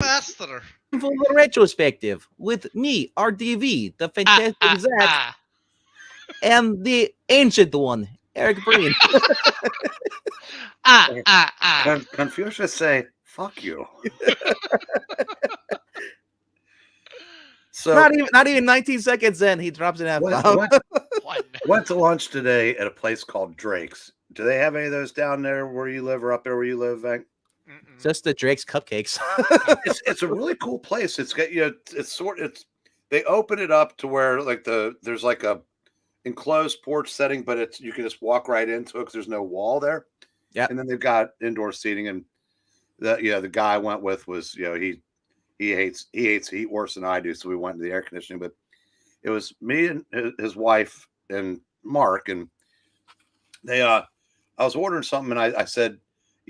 Faster. For the retrospective with me, RDV, the fantastic Zach, and the ancient one, Eric Breen. Confucius say, "Fuck you." So not even 19 seconds in, he drops an F bomb. Went to lunch today at a place called Drake's. Do they have any of those down there where you live or up there where you live, Hank? Just the Drake's cupcakes. It's a really cool place. It's got they open it up to where like there's like a enclosed porch setting, but you can just walk right into it because there's no wall there. Yeah, and then they've got indoor seating, and the guy I went with was he hates heat worse than I do, so we went to the air conditioning. But it was me and his wife and Mark, and they I was ordering something, and I said,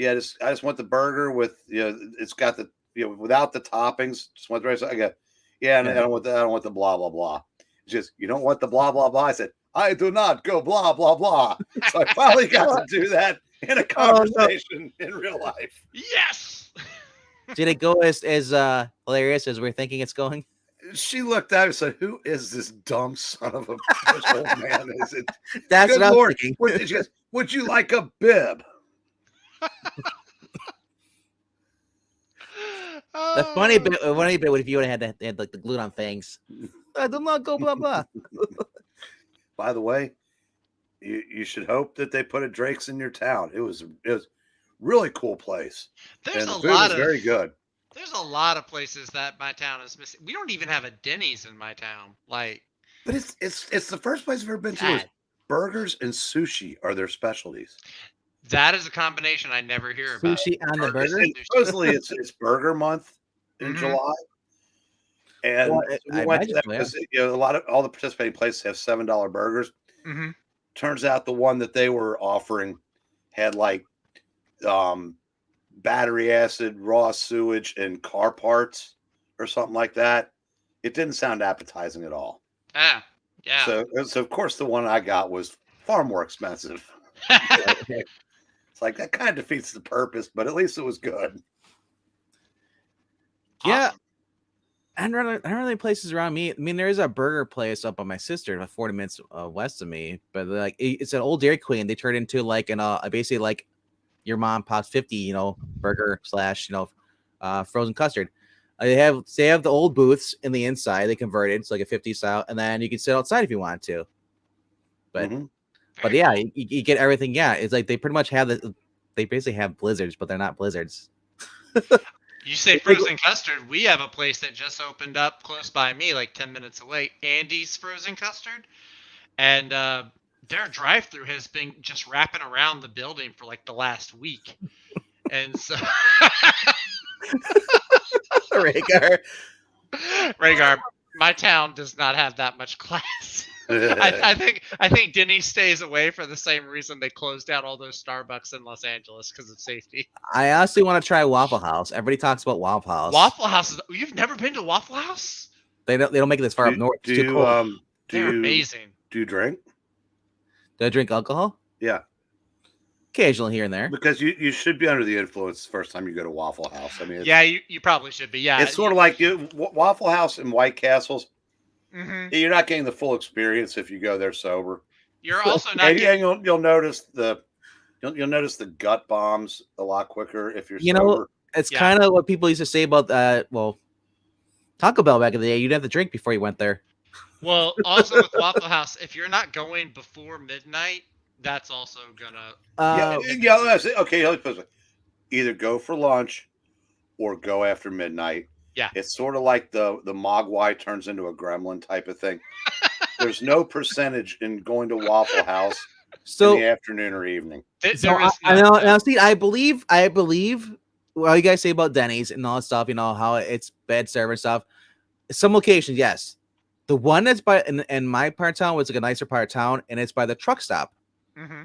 I just want the burger with it's got the without the toppings. Just want the rice. I go, and I don't want the blah blah blah. It's just you don't want the blah blah blah. I said, I do not go blah blah blah. So I finally got to do that in a conversation in real life. Yes. Did it go as hilarious as we're thinking it's going? She looked at me and said, "Who is this dumb son of a old man? Is it?" That's Good what Lord. I was thinking. She goes, would you like a bib? The funny bit would if you would have had like the glued on fangs. I do not go blah blah. By the way, you should hope that they put a Drake's in your town. It was really cool place. There's and a the food lot was of very good. There's a lot of places that my town is missing. We don't even have a Denny's in my town. Like, but it's the first place I've ever been to. Burgers and sushi are their specialties. That is a combination I never hear about. Sushi on the burger. Supposedly, it's Burger Month in July, and we went to that because all the participating places have $7 burgers. Mm-hmm. Turns out the one that they were offering had like battery acid, raw sewage, and car parts or something like that. It didn't sound appetizing at all. Yeah. So of course the one I got was far more expensive. It's like that kind of defeats the purpose, but at least it was good. Yeah. Awesome. I don't really places around me. I mean, there is a burger place up by my sister, about 40 minutes west of me, but like it's an old Dairy Queen. They turned into like basically like your mom pops 50, burger / frozen custard. They have the old booths in the inside. They converted it's like a 50 style, and then you can sit outside if you want to. But but yeah, you get everything. Yeah, it's like they pretty much have they basically have blizzards, but they're not blizzards. You say frozen custard. We have a place that just opened up close by me, like 10 minutes away. Andy's Frozen Custard, and their drive-through has been just wrapping around the building for like the last week, and so. Rhaegar, my town does not have that much class. I think Denny stays away for the same reason they closed down all those Starbucks in Los Angeles because of safety. I honestly want to try Waffle House. Everybody talks about Waffle House. Waffle House you've never been to Waffle House? They don't make it this far up north. They're amazing. Do you drink? Do I drink alcohol? Yeah. Occasionally here and there. Because you should be under the influence the first time you go to Waffle House. I mean, yeah, you probably should be. Yeah, it's sort of like Waffle House and White Castles. Mm-hmm. You're not getting the full experience if you go there sober. You're also not. And you'll notice you'll notice the gut bombs a lot quicker if you're sober. It's kind of what people used to say about Taco Bell back in the day. You'd have to drink before you went there. Well, also with Waffle House, if you're not going before midnight, that's also gonna. Okay. Either go for lunch or go after midnight. Yeah, it's sort of like the Mogwai turns into a gremlin type of thing. There's no percentage in going to Waffle House in the afternoon or evening. I believe what you guys say about Denny's and all that stuff. How it's bad service and stuff. Some locations, yes. The one that's by in my part of town was like a nicer part of town, and it's by the truck stop. Mm-hmm.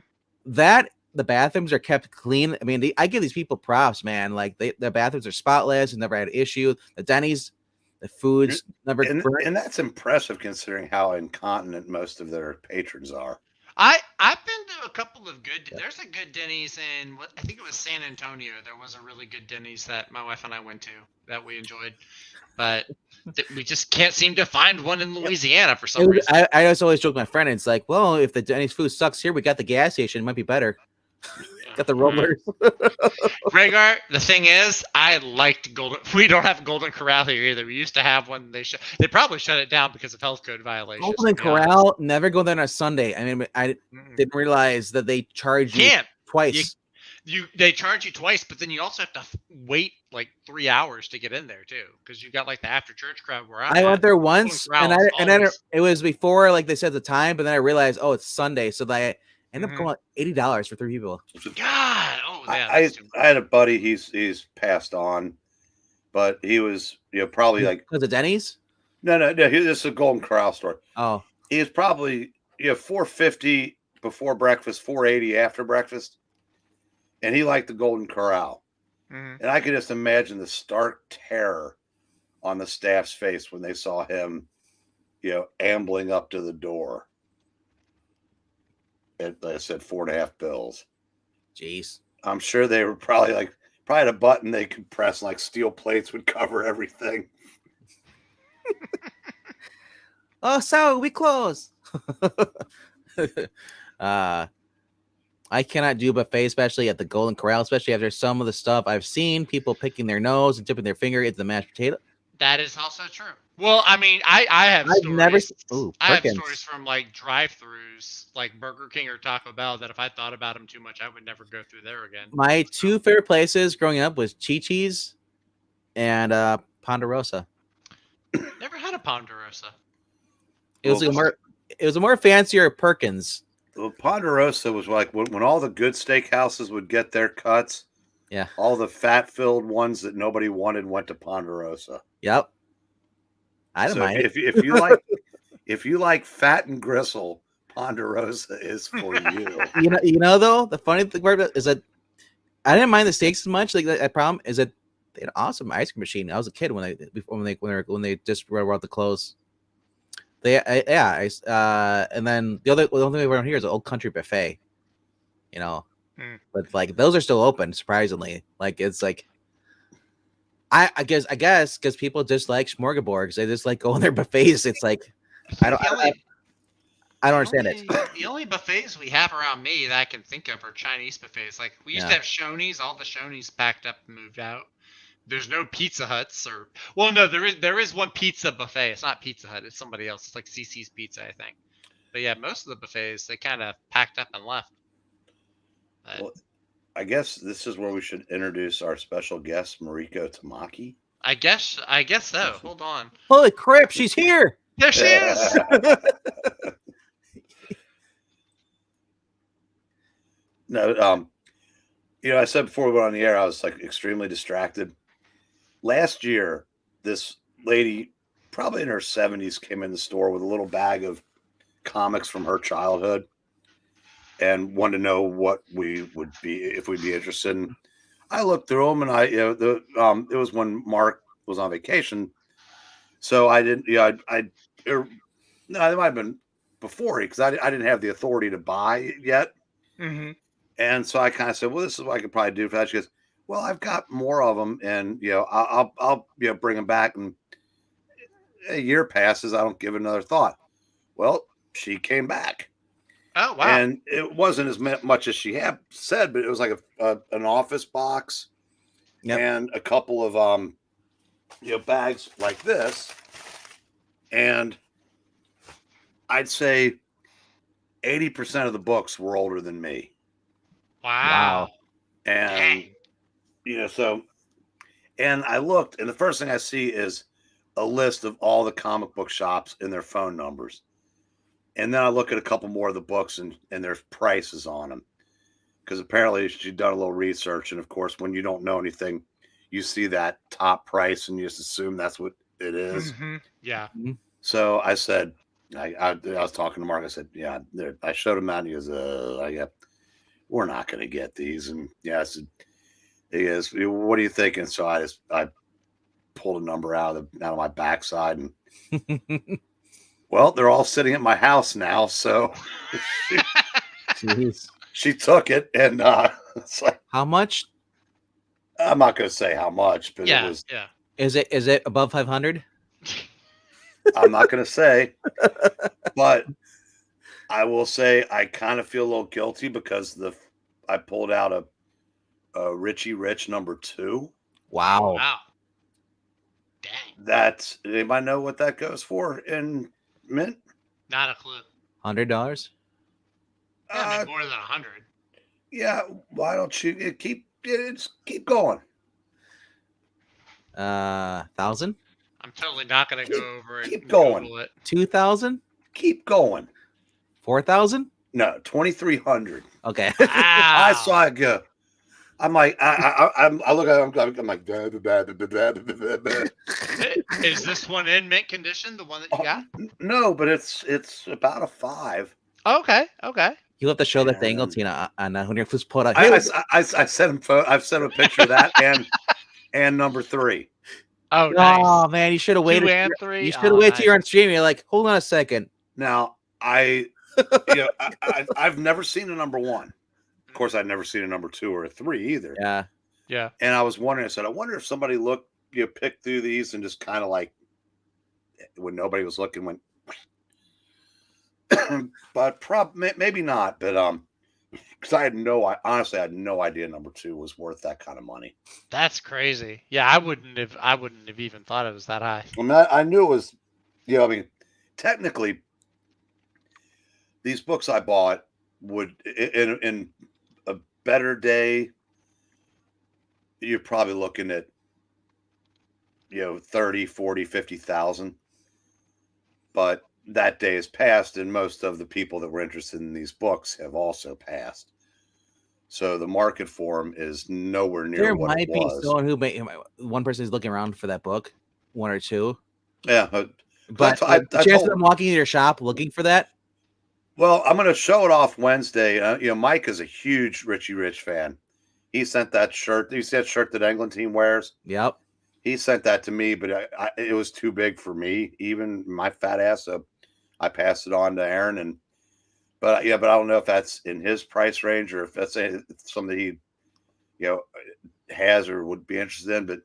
That the bathrooms are kept clean. I mean, I give these people props, man. Like the bathrooms are spotless and never had an issue. The Denny's, the food's never. And that's impressive considering how incontinent most of their patrons are. I've been to a couple of good. Yeah. There's a good Denny's in I think it was San Antonio. There was a really good Denny's that my wife and I went to that we enjoyed, but we just can't seem to find one in Louisiana for some reason. I just always joke with my friend. It's like, well, if the Denny's food sucks here, we got the gas station. It might be better. Got the rollers. Rhaegar, the thing is, I liked Golden. We don't have Golden Corral here either. We used to have one. They probably shut it down because of health code violations. Golden Corral, never go there on a Sunday. I mean, I didn't realize that they charge you twice. They charge you twice, but then you also have to wait like 3 hours to get in there too, because you got like the after church crowd where I went there once, and it was before like they said the time, but then I realized, oh, it's Sunday, so I ended up going $80 for 3 people. God, yeah. I had a buddy. He's passed on, but he was probably like was it Denny's? No. This is a Golden Corral store. Oh, he was probably $4.50 before breakfast, $4.80 after breakfast. And he liked the Golden Corral. And I could just imagine the stark terror on the staff's face when they saw him, ambling up to the door. At, like I said, $4.50. Jeez. I'm sure they were probably a button they could press, like steel plates would cover everything. Oh, so we close. I cannot do buffet, especially at the Golden Corral, especially after some of the stuff I've seen people picking their nose and dipping their finger into the mashed potato. That is also true. Well, I mean, I have stories. I have stories from like drive-throughs, like Burger King or Taco Bell, that if I thought about them too much, I would never go through there again. My two favorite places growing up was Chi-Chi's and Ponderosa. Never had a Ponderosa. It was a more fancier Perkins. Well, Ponderosa was like when all the good steakhouses would get their cuts. Yeah. All the fat-filled ones that nobody wanted went to Ponderosa. Yep. I don't mind. If you like fat and gristle, Ponderosa is for you. You know though, the funny thing about it is that I didn't mind the steaks as much. Like the problem is that they had an awesome ice cream machine. I was a kid when they just brought the clothes. And then the only way around here is an Old Country Buffet, but like those are still open, surprisingly. Like it's like, I guess because people just like smorgasbords, they just like going their buffets. It's like I don't understand it. The only buffets we have around me that I can think of are Chinese buffets. Like we used to have Shoney's. All the Shoney's packed up and moved out. There's no Pizza Huts no, there is one pizza buffet. It's not Pizza Hut. It's somebody else. It's like CC's Pizza, I think. But yeah, most of the buffets, they kind of packed up and left. Well, I guess this is where we should introduce our special guest, Mariko Tamaki. I guess so. Hold on. Holy crap, she's here. There she is. No, I said before we went on the air, I was like extremely distracted. Last year, this lady, probably in her 70s, came in the store with a little bag of comics from her childhood and wanted to know what we would be, if we'd be interested in. I looked through them, and it was when Mark was on vacation, so I didn't. No, it might have been before because I didn't have the authority to buy yet. Mm-hmm. And so I kind of said, well, this is what I could probably do for that. She goes, well, I've got more of them, and I'll bring them back. And a year passes, I don't give it another thought. Well, she came back. Oh wow! And it wasn't as much as she had said, but it was like an office box, and a couple of bags like this, and I'd say 80% of the books were older than me. Wow. And and I looked, and the first thing I see is a list of all the comic book shops and their phone numbers. And then I look at a couple more of the books and there's prices on them. Because apparently she'd done a little research. And of course, when you don't know anything, you see that top price and you just assume that's what it is. Mm-hmm. Yeah. So I said, I was talking to Mark. I said, yeah, I showed him that. And he goes, we're not going to get these. And I said, he goes, what are you thinking? So I pulled a number out of my backside, and well, they're all sitting at my house now. So Jeez. She took it, and it's like, How much I'm not going to say how much, but it Yeah, was. yeah. is it? Is it above 500? I'm not going to say, but I will say I kind of feel a little guilty because I pulled out a Richie Rich #2. Wow. Wow. Dang. That's anybody know what that goes for in mint? Not a clue. $100. Yeah, I mean, more than 100. Yeah. Why don't you keep going? 1,000? I'm totally not going to go over it. Keep and going. Google it. 2,000? Keep going. 4,000? No, 2,300. Okay. Wow. I saw it go. I'm like, I look at it, I'm like, Is this one in mint condition, the one that you got? no, but it's about a 5. Okay, okay. You'll have to show that to And- Tina on when you first put out. I sent him. I've sent him a picture of that and #3. Oh, nice. Oh man, you should have 2 waited. and 3. You should have waited till you're on stream. You're like, hold on a second. Now I've never seen a #1. Of course, I'd never seen a #2 or a 3 either. Yeah. Yeah. And I was wondering. I said, I wonder if somebody picked through these and just kind of like when nobody was looking went. But maybe not. But because I honestly had no idea #2 was worth that kind of money. That's crazy. Yeah, I wouldn't have even thought it was that high. I mean, I knew it was. I mean, technically, these books I bought would in a better day. You're probably looking at 30, 40, 50,000. But that day has passed, and most of the people that were interested in these books have also passed. So the market for them is nowhere near There what might it be was. someone who one person is looking around for that book, one or two. Yeah, But I the chance told- of them walking into your shop looking for that. well, I'm going to show it off Wednesday. Mike is a huge Richie Rich fan. He sent that shirt. You see that shirt that England team wears? Yep. He sent that to me, but it was too big for me, even my fat ass. So I passed it on to Aaron, but I don't know if that's in his price range or if that's something he, has or would be interested in. But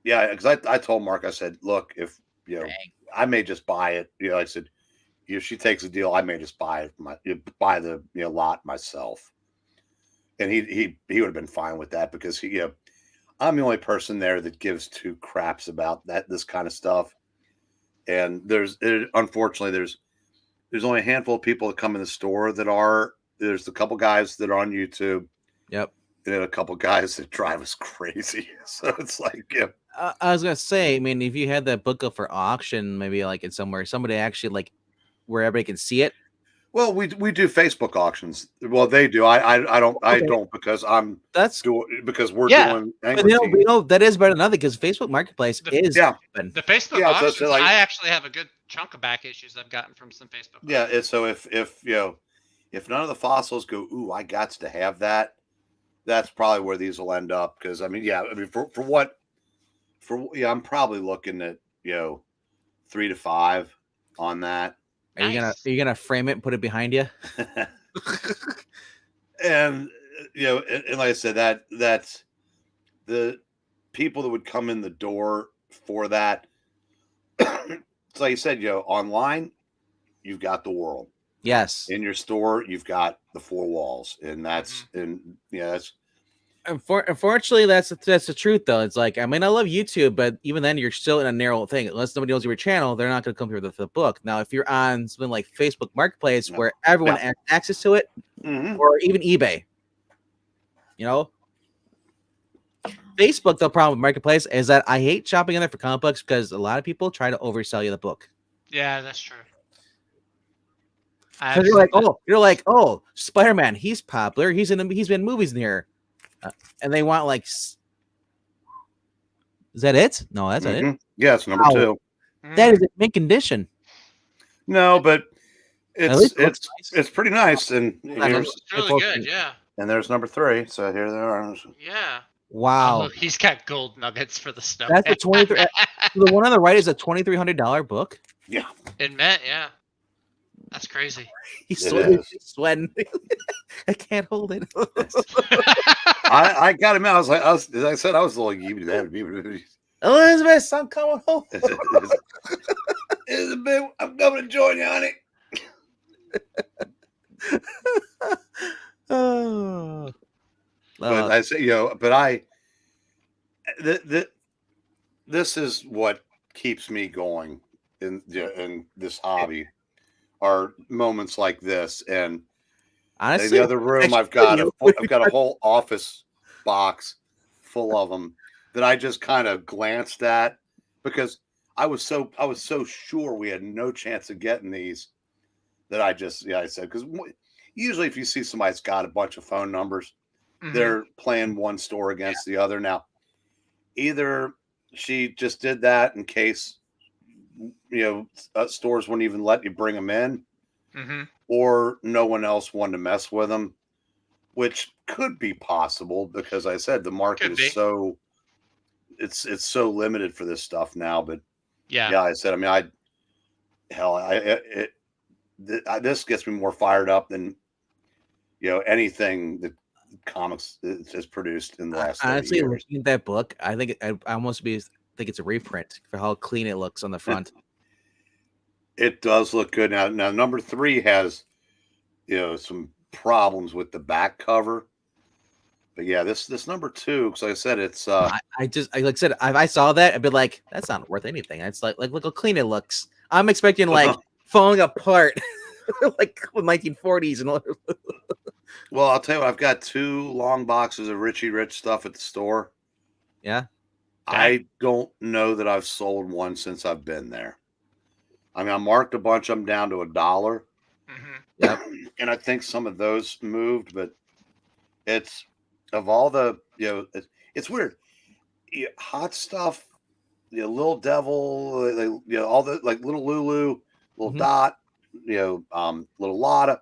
because I told Mark, I said, look, if I may just buy it. I said, if she takes a deal, I may just buy it, buy the lot myself. And he would have been fine with that because I'm the only person there that gives two craps about this kind of stuff. And unfortunately there's only a handful of people that come in the store there's a couple guys that are on YouTube. Yep. And then a couple guys that drive us crazy. So it's like, I was gonna say, I mean, if you had that book up for auction, maybe like in somewhere, somebody actually like where everybody can see it. well, we do Facebook auctions. Well, they do. I don't. Okay. I don't because because we're Yeah. doing. But England team. that is better than nothing because Facebook Marketplace is open. The Facebook Yeah, so auctions, like- I actually have a good chunk of back issues I've gotten from some Facebook. Yeah, auctions. so if none of the fossils go, ooh, I got to have that. That's probably where these will end up because I'm probably looking at 3 to 5 on that. Are you gonna frame it and put it behind you? And and like I said, that's the people that would come in the door for that. It's like you said, online, you've got the world. Yes. In your store, you've got the 4 walls, and that's Unfortunately, that's the truth though. It's like, I mean, I love YouTube, but even then, you're still in a narrow thing. Unless somebody knows your channel, they're not going to come here with the book. Now, if you're on something like Facebook Marketplace, where everyone has access to it, or even eBay, Facebook, the problem with Marketplace is that I hate shopping in there for comic books because a lot of people try to oversell you the book. Yeah, that's true. Because you're like, oh, Spider-Man, he's popular. He's been in movies in here. And they want like, is that it? No, that's not it. Yeah, it's number 2. That is in mint condition. No, but it's nice. it's pretty nice, and It's really good. Yeah. And there's number 3. So here they are. Yeah. Wow, Oh, he's got gold nuggets for the stuff. that's a 23. The one on the right is a $2,300 book. Yeah. In mint, yeah. That's crazy. He's It sweating. is. He's sweating. I can't hold it. I got him out. I was like, as I said, I was a little. Elizabeth, I'm coming home. Elizabeth, I'm coming to join you, honey. Oh. But I say, but this is what keeps me going in this hobby. Are moments like this, and Honestly, in the other room, I've got a whole office box full of them that I just kind of glanced at because I was so sure we had no chance of getting these that I said, because usually if you see somebody that's got a bunch of phone numbers, they're playing one store against the other. Now, either she just did that in case stores wouldn't even let you bring them in, or no one else wanted to mess with them, which could be possible because I said the market is so it's so limited for this stuff now. But yeah, I said, I mean, this gets me more fired up than anything that comics has produced in the last 30 honestly, years. looking at that book, I think I almost think it's a reprint for how clean it looks on the front. It does look good. Now number 3 has some problems with the back cover. But yeah, this number 2, because like I said, it's I like I said, if I saw that, I'd be like, that's not worth anything. It's like look how clean it looks. I'm expecting like falling apart like 1940s and all. Well, I'll tell you what, I've got 2 long boxes of Richie Rich stuff at the store. Yeah. I don't know that I've sold one since I've been there. I mean, I marked a bunch of them down to $1. Yep. And I think some of those moved, but it's of all the, it's weird. Hot Stuff, Little Devil, all the like Little Lulu, Little Dot, Little Lotta.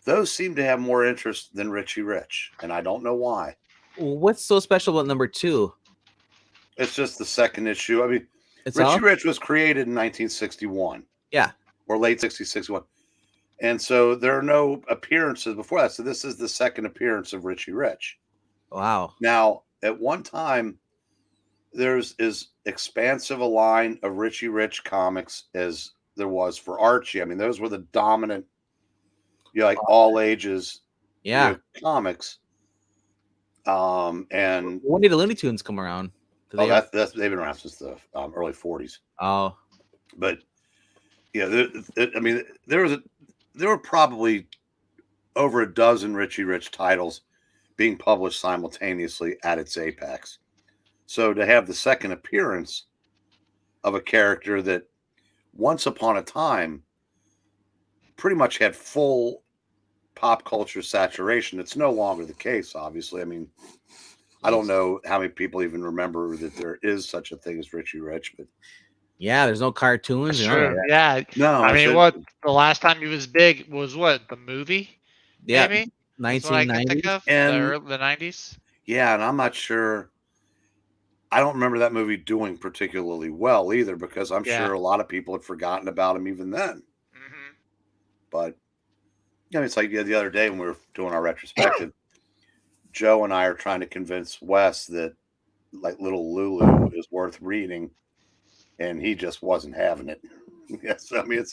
Those seem to have more interest than Richie Rich, and I don't know why. What's so special about number 2? It's just the second issue. I mean, It's Richie Rich was created in 1961. Yeah. Or late 60s, 61. And so there are no appearances before that. So this is the second appearance of Richie Rich. Wow. Now, at one time, there's as expansive a line of Richie Rich comics as there was for Archie. I mean, those were the dominant, like all ages comics. And when did the Looney Tunes come around? they've been around since the early 40s. Oh. But I mean, there were probably over a dozen Richie Rich titles being published simultaneously at its apex. So to have the second appearance of a character that once upon a time pretty much had full pop culture saturation, it's no longer the case, obviously. I mean, I don't know how many people even remember that there is such a thing as Richie Rich, but yeah, there's no cartoons. Sure. Yeah. No, I mean, the last time he was big was what, the movie? Yeah, maybe 1990s and the 90s. Yeah, and I'm not sure. I don't remember that movie doing particularly well either, because I'm sure a lot of people had forgotten about him even then. But it's like the other day when we were doing our retrospective, Joe and I are trying to convince Wes that like Little Lulu is worth reading, and he just wasn't having it. Yes, I mean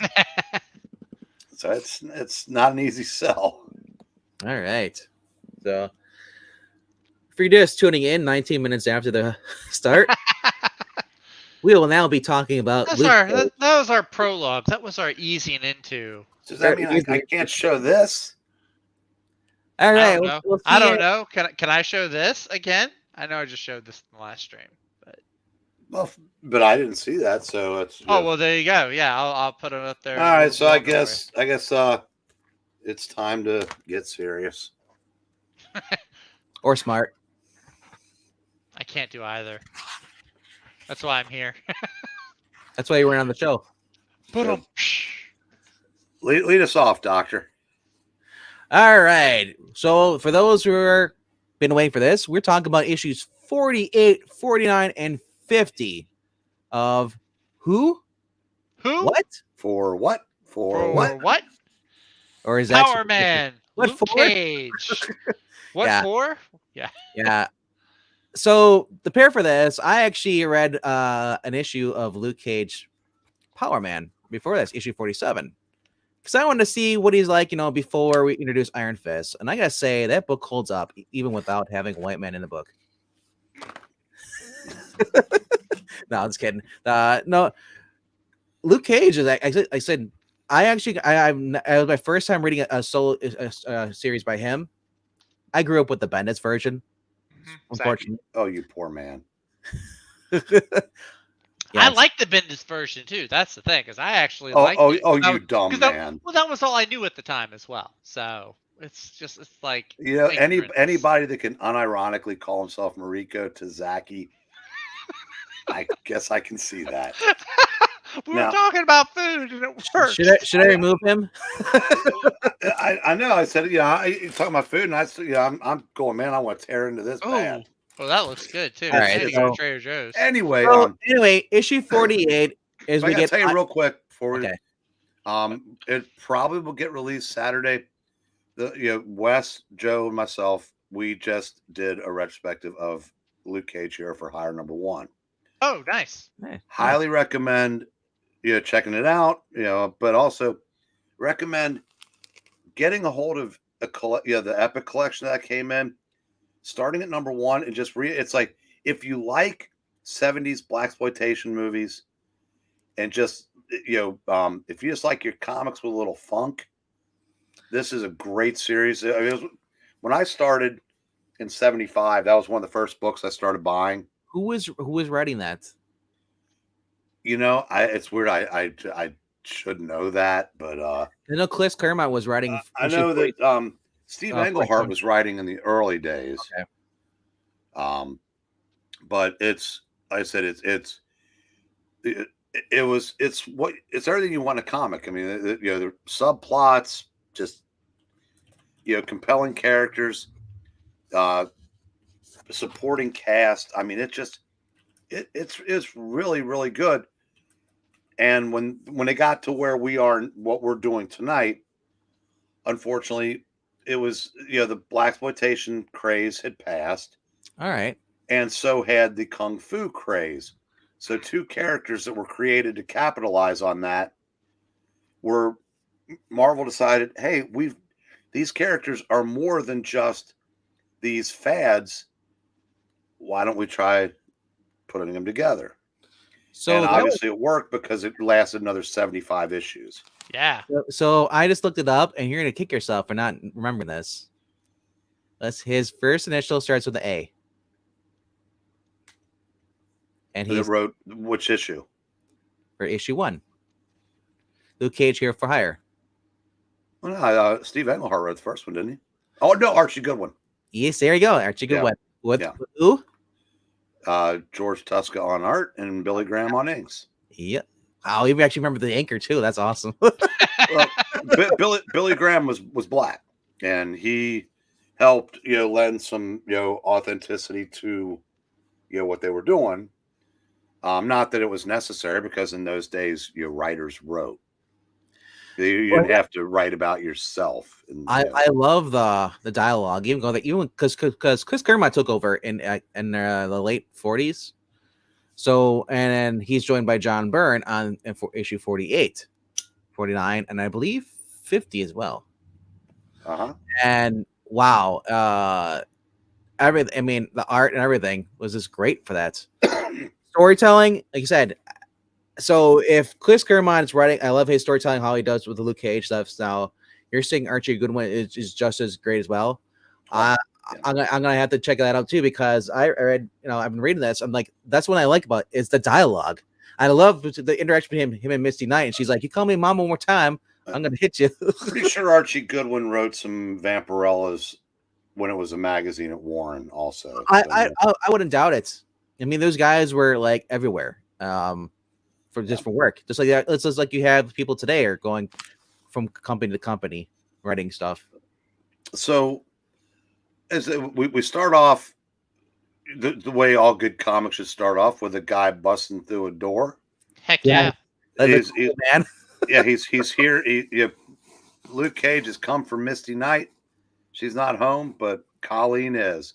it's not an easy sell. All right, so if you're just tuning in 19 minutes after the start, we will now be talking about that was our prologue. That was our easing into. Does that mean I can't show this? All right, I don't know. Can I show this again? I know I just showed this in the last stream, but I didn't see that, so it's. Well, there you go. Yeah, I'll put it up there. All right, so I guess it's time to get serious. Or smart. I can't do either. That's why I'm here. That's why you weren't on the show. Lead us off, Doctor. All right. So for those who are been waiting for this, we're talking about issues 48, 49, and 50 of who? Who? What? For what? For what? What? Or is Power actually Man. what Luke for? Cage. What Yeah. for? Yeah. Yeah. So the pair for this, I actually read an issue of Luke Cage Power Man before this, issue 47. Because I wanted to see what he's like, before we introduce Iron Fist. And I gotta say, that book holds up, even without having a white man in the book. No, I'm just kidding. No, Luke Cage is. I said, it was my first time reading a solo series by him. I grew up with the Bendis version, unfortunately. Oh, you poor man. I Yes. like the Bendis version too. That's the thing, because I actually Oh, liked it. you dumb man. That was all I knew at the time as well. So it's like ignorance. Anybody that can unironically call himself Mariko Tazaki, I guess I can see that. We were talking about food and it works. Should I remove him? I know. I said, you're talking about food, and I said, I'm going, man. I want to tear into this bad. Well, that looks good too. All right, Maybe go to Trader Joe's. Anyway, issue 48 is I gotta tell you real quick before we. Okay. It probably will get released Saturday. Wes, Joe, and myself, we just did a retrospective of Luke Cage Hero for Hire #1. Oh, nice. Highly recommend checking it out. But also recommend getting a hold of the Epic collection that came in, starting at #1 and just it's like, if you like 70s blaxploitation movies and just if you just like your comics with a little funk, this is a great series. When I started in 75, that was one of the first books I started buying. Who was writing that? It's weird. I should know that, but I know Chris Claremont was writing. I know that Steve Englehart was writing in the early days. Okay. But it's, like I said, it's everything you want in a comic. I mean, the subplots, just compelling characters, supporting cast. I mean, it's really, really good. And when it got to where we are, what we're doing tonight, unfortunately, it was the blaxploitation craze had passed. All right. And so had the kung fu craze. So two characters that were created to capitalize on that were, Marvel decided, hey, these characters are more than just these fads. Why don't we try putting them together? So, and obviously it worked because it lasted another 75 issues. Yeah. So I just looked it up, and you're gonna kick yourself for not remembering this. His first initial starts with an A. And he wrote which issue? For issue 1. Luke Cage Hero for Hire. Well, no, Steve Englehart wrote the first one, didn't he? Oh no, Archie Goodwin. Yes, there you go, Archie Goodwin. With who? George Tuska on art and Billy Graham on inks. Yep. I'll even actually remember the anchor too. That's awesome. Well, Billy Graham was black, and he helped lend some authenticity to what they were doing. Not that it was necessary, because in those days writers wrote. You didn't have to write about yourself. And, I love the dialogue, even because Chris Claremont took over in the late 40s. So, and then he's joined by John Byrne on issue 48, 49, and I believe 50 as well. And wow, everything. I mean, the art and everything was just great for that. Storytelling, like you said. So if Chris Claremont is writing, I love his storytelling, how he does with the Luke Cage stuff. Now you're saying Archie Goodwin is just as great as well. I'm gonna have to check that out too, because I read, I've been reading this. I'm like, that's what I like about it, is the dialogue. I love the interaction between him and Misty Knight, and she's like, "You call me mom one more time, I'm gonna hit you." Pretty sure Archie Goodwin wrote some Vampirellas when it was a magazine at Warren. Also, I wouldn't doubt it. I mean, those guys were like everywhere. For work, just like that. It's just like you have people today are going from company to company writing stuff. So, as we start off, the way all good comics should start off, with a guy busting through a door. Heck yeah, man. Yeah, he's here. Luke Cage has come for Misty Knight. She's not home, but Colleen is.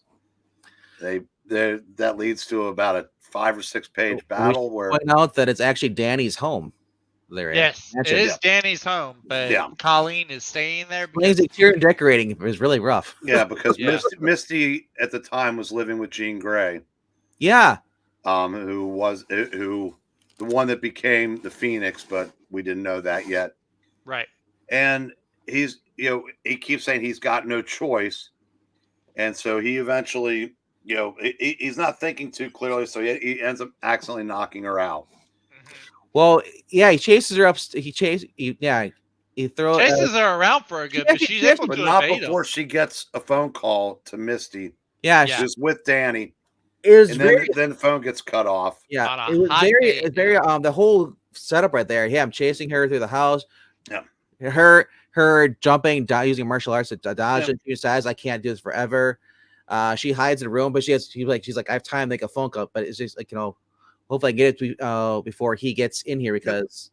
That leads to about a 5 or 6 page We battle should where point out that it's actually Danny's home. There, Yes, it mentioned. is Danny's home, but Yeah. Colleen is staying there Playing because interior and decorating is really rough. yeah, because Yeah. Misty at the time was living with Jean Grey, Yeah, who the one that became the Phoenix, but we didn't know that yet. right. And he keeps saying he's got no choice, and so he eventually, he's not thinking too clearly, so he ends up accidentally knocking her out. well, yeah, he chases her up. He throws. Chases her around for a good, but she's able But to not evade him. before she gets a phone call to Misty. Yeah, Yeah. She's with Danny, it was and very. then the phone gets cut off. Yeah, On a it was hot very. day, It's very. The whole setup right there. Yeah, I'm chasing her through the house. Yeah. Her jumping, using martial arts to dodge. Yeah. She says, "I can't do this forever." She hides in a room, but she's like, "I have time to make a phone call," but it's just like, hopefully I get it before he gets in here because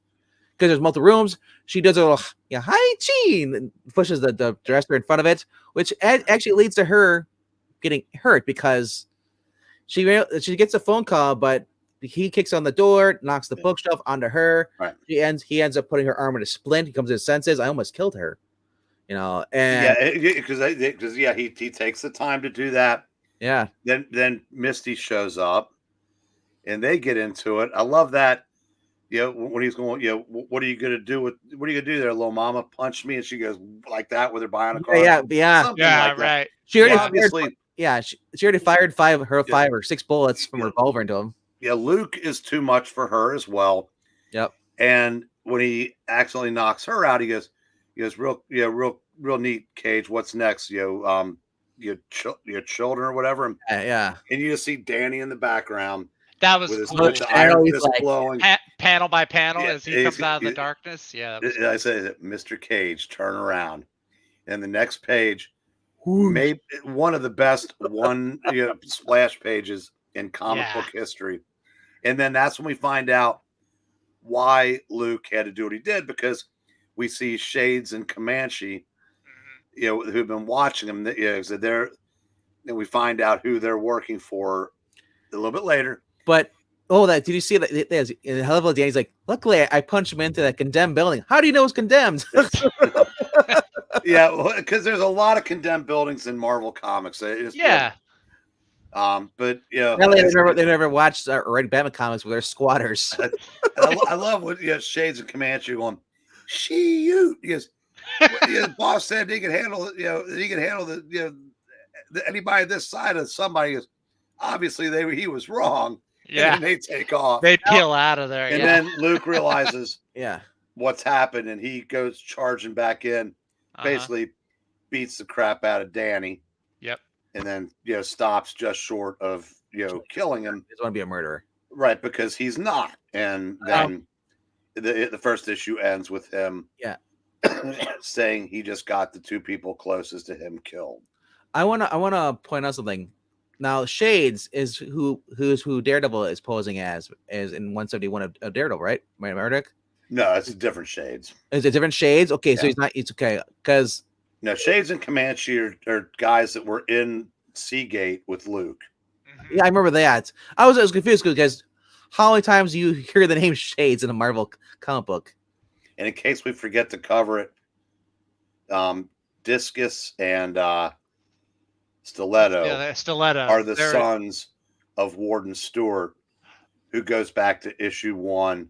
there's multiple rooms. She does a little, hi, Gene, and pushes the dresser in front of it, which actually leads to her getting hurt because she gets a phone call, but he kicks on the door, knocks the bookshelf onto her. Right. He ends up putting her arm in a splint. He comes to his senses. I almost killed her, and because he takes the time to do that. yeah. Then Misty shows up, and they get into it. I love that. When he's going, what are you gonna do there, little mama? Punch me, and she goes like that with her bionic arm. Yeah. Something like that. right. She already Obviously, she already fired 5 or 6 bullets from her revolver into him. yeah, Luke is too much for her as well. Yep. And when he accidentally knocks her out, he goes, real neat, Cage. What's next? Your children or whatever. Yeah. And you just see Danny in the background. That was with his, cool. with the iron fist like, blowing. Panel by panel Yeah, as he comes out of the darkness. Yeah. That was cool. I say, Mr. Cage, turn around. And the next page, maybe one of the best splash pages in comic book history. And then that's when we find out why Luke had to do what he did, because we see Shades and Comanche, who've been watching him. So and we find out who they're working for a little bit later. But did you see that? There's in the hell of a Danny's like, luckily I punched him into that condemned building. How do you know it's condemned? Yeah, because there's a lot of condemned buildings in Marvel comics. Yeah. But they never watched or read Batman comics where they're squatters. I love what Shades and Comanche going. You. He goes, the boss said he could handle it. He could handle anybody this side of somebody. He goes, obviously he was wrong. Yeah. And they take off. They peel out of there. And then Luke realizes yeah, what's happened, and he goes charging back in. Basically beats the crap out of Danny. Yep. And then stops just short of killing him. He doesn't want to be a murderer, right? Because he's not. And then the first issue ends with him, saying he just got the 2 people closest to him killed. I wanna point out something. Now, Shades is who Daredevil is posing as in 171 of Daredevil, right? Murdoch? No, it's different Shades. Is it different Shades? Okay, so it's okay because no, Shades and Comanche are guys that were in Seagate with Luke. Yeah, I remember that. I was confused because how many times do you hear the name Shades in a Marvel comic book? And in case we forget to cover it, Discus and Stiletto, are the sons of Warden Stewart, who goes back to issue 1.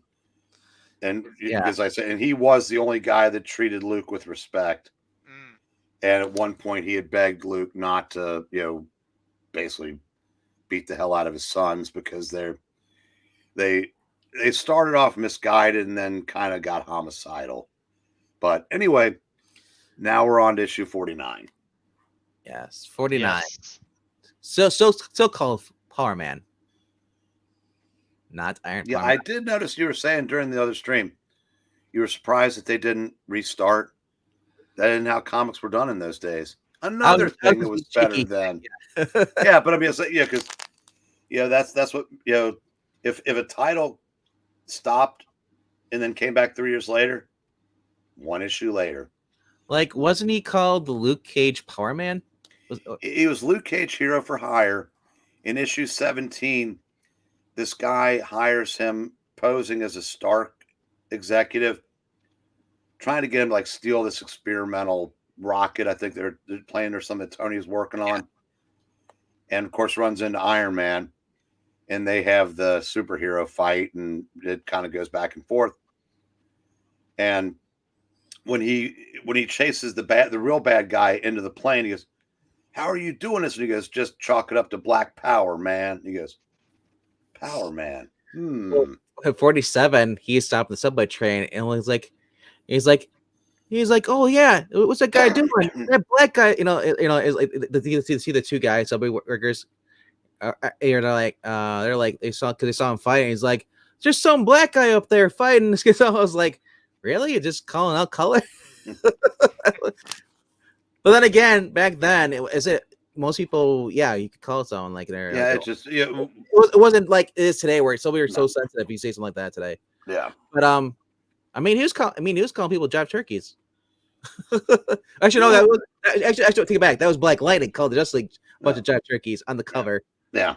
And as I said, and he was the only guy that treated Luke with respect. And at one point, he had begged Luke not to, basically beat the hell out of his sons because they started off misguided and then kind of got homicidal. But anyway, now we're on to issue 49. Yes, 49. Yes. So called Power Man. Not Iron. Yeah, I did notice you were saying during the other stream, you were surprised that they didn't restart. That isn't how comics were done in those days. Another thing that was better then. Yeah, but I mean, because that's what if a title stopped and then came back 3 years later, one issue later. Like, wasn't he called the Luke Cage Power Man? He was Luke Cage Hero for Hire. In issue 17, this guy hires him posing as a Stark executive, trying to get him to like steal this experimental rocket. I think they're playing or something that Tony's working on. And of course runs into Iron Man, and they have the superhero fight, and it kind of goes back and forth. And when he chases the real bad guy into the plane, he goes, "How are you doing this?" And he goes, "Just chalk it up to Black Power, man." He goes, "Power Man." Well, at 47, he stopped the subway train, and he's like, "Oh yeah, what's that guy doing? That black guy, is like see the two guys, subway workers, they're like they saw him fighting. He's like, "There's some black guy up there fighting." So I was like, "Really? You're just calling out color?" But then again, back then, most people, yeah, you could call someone like they're it's just it wasn't like it is today, where we are so sensitive. You say something like that today, but I mean, he was calling people jive turkeys. Actually, no, that was actually take it back. That was Black Lightning called the Justice League a bunch of jive turkeys on the cover. Yeah.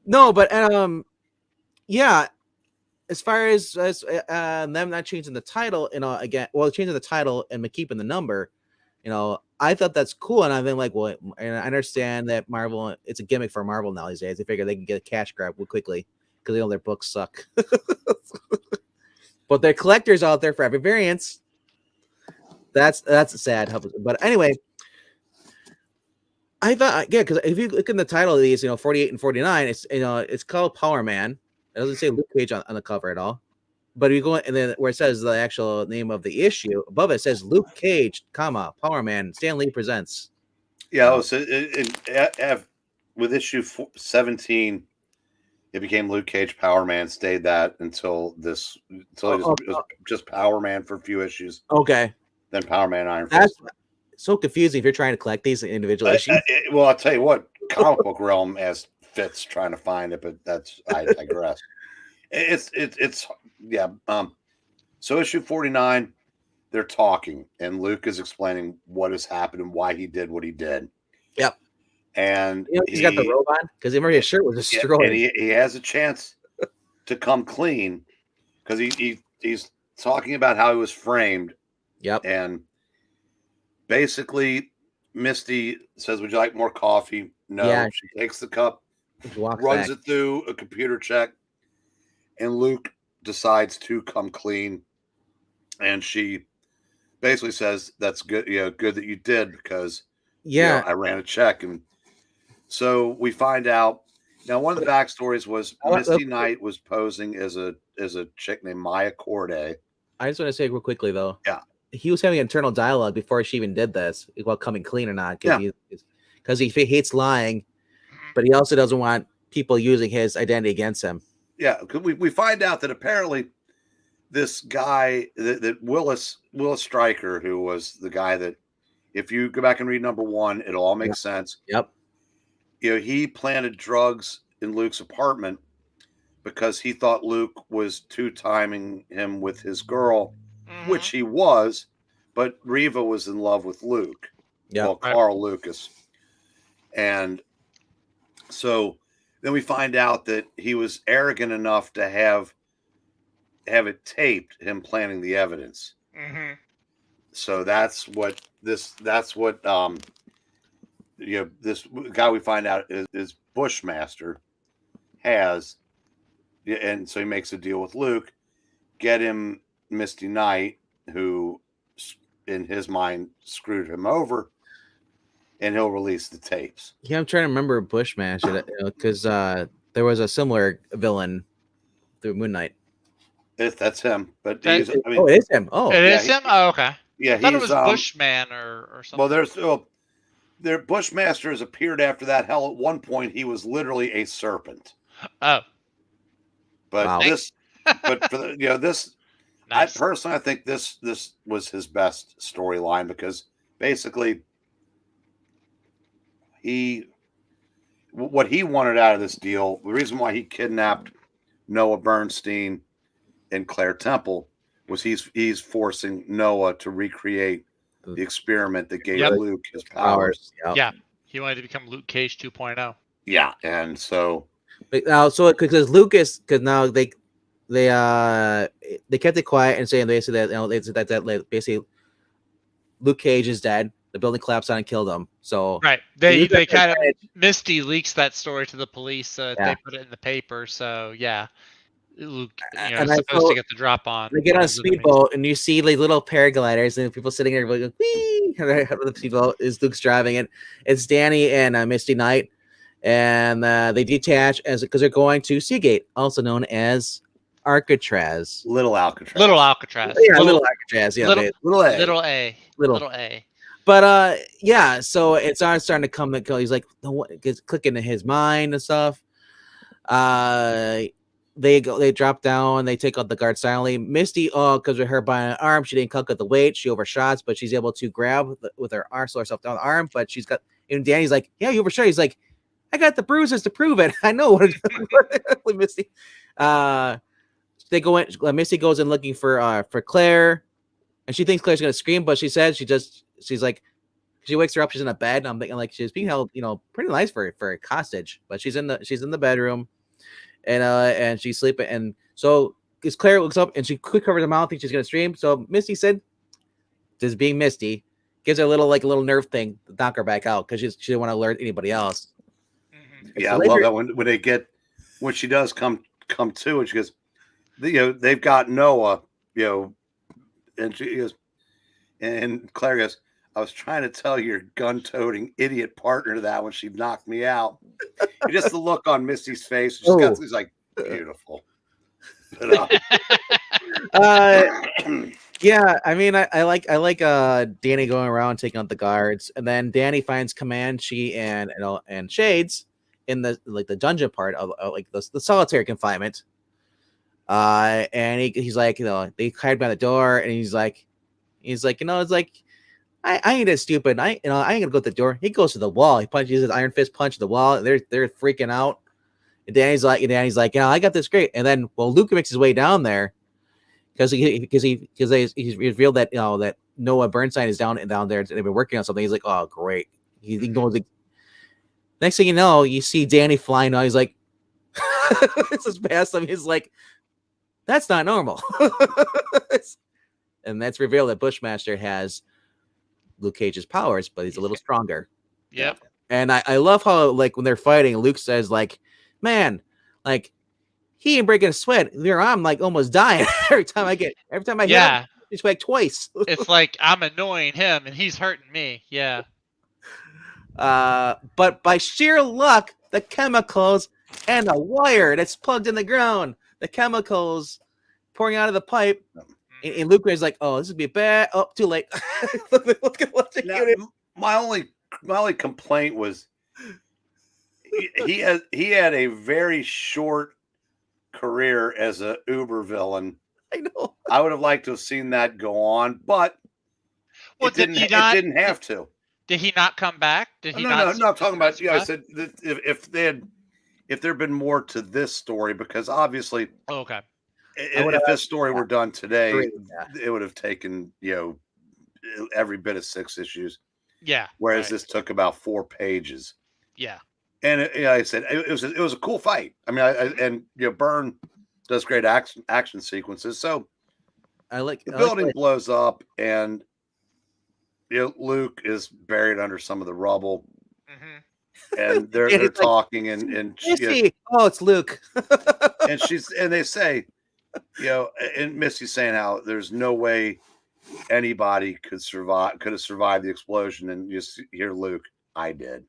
No, but yeah. As far as them not changing the title, changing the title and keeping the number, I thought that's cool, and I've been like, well, and I understand that Marvel, it's a gimmick for Marvel now these days. They figure they can get a cash grab quickly because their books suck. But they're collectors out there for every variance. That's sad. But anyway, I thought, yeah, because if you look in the title of these, 48 and 49, it's called Power Man. It doesn't say Luke Cage on the cover at all. But if you go and then where it says the actual name of the issue above it says Luke Cage, Power Man, Stan Lee presents. Yeah, with issue 17, it became Luke Cage Power Man. Stayed that until it was just Power Man for a few issues. Okay. Then Power Man Iron Fist. That's so confusing if you're trying to collect these individual issues. Well, I'll tell you what, comic book realm as fits trying to find it, but I digress. It's yeah. So issue 49, they're talking, and Luke is explaining what has happened and why he did what he did. Yep. And he's got the robe on because his shirt was destroyed. And he has a chance to come clean because he's talking about how he was framed. Yep. And basically, Misty says, "Would you like more coffee?" No. Yeah. She takes the cup, runs it through a computer check, and Luke decides to come clean. And she basically says, "That's good. Good that you did because I ran a check." And so we find out now. One of the backstories was Misty Knight was posing as a chick named Maya Corday. I just want to say real quickly though. Yeah. He was having internal dialogue before she even did this about coming clean or not. Because he hates lying, but he also doesn't want people using his identity against him. Yeah, we find out that apparently this guy, that Willis Stryker, who was the guy that, if you go back and read number 1, it'll all make sense. Yep. He planted drugs in Luke's apartment because he thought Luke was two-timing him with his girl, which he was, but Reva was in love with Luke. Yeah. Well, Carl Lucas. And so then we find out that he was arrogant enough to have it taped, him planting the evidence. Mm-hmm. So that's what this guy we find out is Bushmaster has. And so he makes a deal with Luke, get him Misty Knight, who in his mind screwed him over, and he'll release the tapes. Yeah, I'm trying to remember Bushmaster because there was a similar villain through Moon Knight. That's him, but it is him. Oh, it is him. Oh, okay. Yeah, I thought it was Bushman or something. Well, their Bushmaster has appeared after that. Hell, at one point he was literally a serpent. Oh, but wow. But for this. Nice. I think this was his best storyline because basically what he wanted out of this deal, the reason why he kidnapped Noah Bernstein and Claire Temple was he's forcing Noah to recreate the experiment that gave Yep. Luke his powers. Yep. Yeah, he wanted to become Luke Cage 2.0. Yeah, and so But now, so because Lucas, because now they kept it quiet and saying basically that they said that basically Luke Cage is dead. The building collapsed on and killed him. So Right. They kind of Misty leaks that story to the police. So they put it in the paper. So yeah, Luke, and is supposed to get the drop on. They get on a speedboat and you see like little paragliders and people sitting there going, wee! The speedboat is Luke's driving it. It's Danny and Misty Knight, and they detach because they're going to Seagate, also known as Alcatraz. Little Alcatraz. Little Alcatraz. Yeah, little Alcatraz. Yeah, little A. Little A. But yeah, so it's starting to come. He's like, it's clicking in his mind and stuff. They drop down, they take out the guard silently. Misty, because with her by an arm, she didn't calculate the weight, she overshots, but she's able to grab with her arm, slow herself down the arm. But she's got, and Danny's like, yeah, you overshot. He's like, I got the bruises to prove it. I know what Misty. They go in. Misty goes in looking for Claire, and she thinks Claire's gonna scream, but she says she's like, she wakes her up. She's in a bed. And I'm thinking like she's being held, pretty nice for a hostage, but she's in the bedroom, and she's sleeping. And so because Claire looks up and she quick covers her mouth, thinks she's gonna scream. So Misty said, just being Misty, gives her a little nerve thing to knock her back out because she didn't want to alert anybody else. Mm-hmm. Yeah, I love that when she does come to, and she goes, they've got Noah, and she goes, and Claire goes, I was trying to tell your gun-toting idiot partner that when she knocked me out. Just the look on Misty's face, she's like, beautiful. But, yeah, I mean, I like Danny going around taking out the guards, and then Danny finds Comanche and Shades in the dungeon part of like the solitary confinement. And he's like, they hide by the door, and he's like, it's like, I ain't that stupid. I ain't gonna go to the door. He goes to the wall. He punches his iron fist punch to the wall. They're freaking out. And Danny's like, I got this great. And then, Luke makes his way down there because he's revealed that that Noah Bernstein is down there. They've been working on something. He's like, oh great. He goes like, next thing you know, you see Danny flying out. He's like, this is past him. He's like, that's not normal. And that's revealed that Bushmaster has Luke Cage's powers, but he's a little stronger. Yep. And I love how like when they're fighting, Luke says like, man, like he ain't breaking a sweat. I'm like almost dying every time I hit him, he's like twice. It's like I'm annoying him and he's hurting me. Yeah. But by sheer luck, the chemicals and the wire that's plugged in the ground, the chemicals pouring out of the pipe. And Luke is like, "Oh, this would be bad. Oh, too late." Look at what my only complaint was he had a very short career as a Uber villain. I know. I would have liked to have seen that go on, but it didn't have to. Did he not come back? Did he No, I'm talking about. I said that if there had been more to this story, because obviously, okay. If this story were done today, it would have taken every bit of 6 issues. Yeah. Whereas this took about 4 pages. Yeah. And I said it was a cool fight. I mean, Byrne does great action sequences. So the building blows up, and Luke is buried under some of the rubble. Mm-hmm. And they're talking, and it's Luke. and they say, and Misty's saying how there's no way anybody could have survived the explosion, and you hear Luke, I did.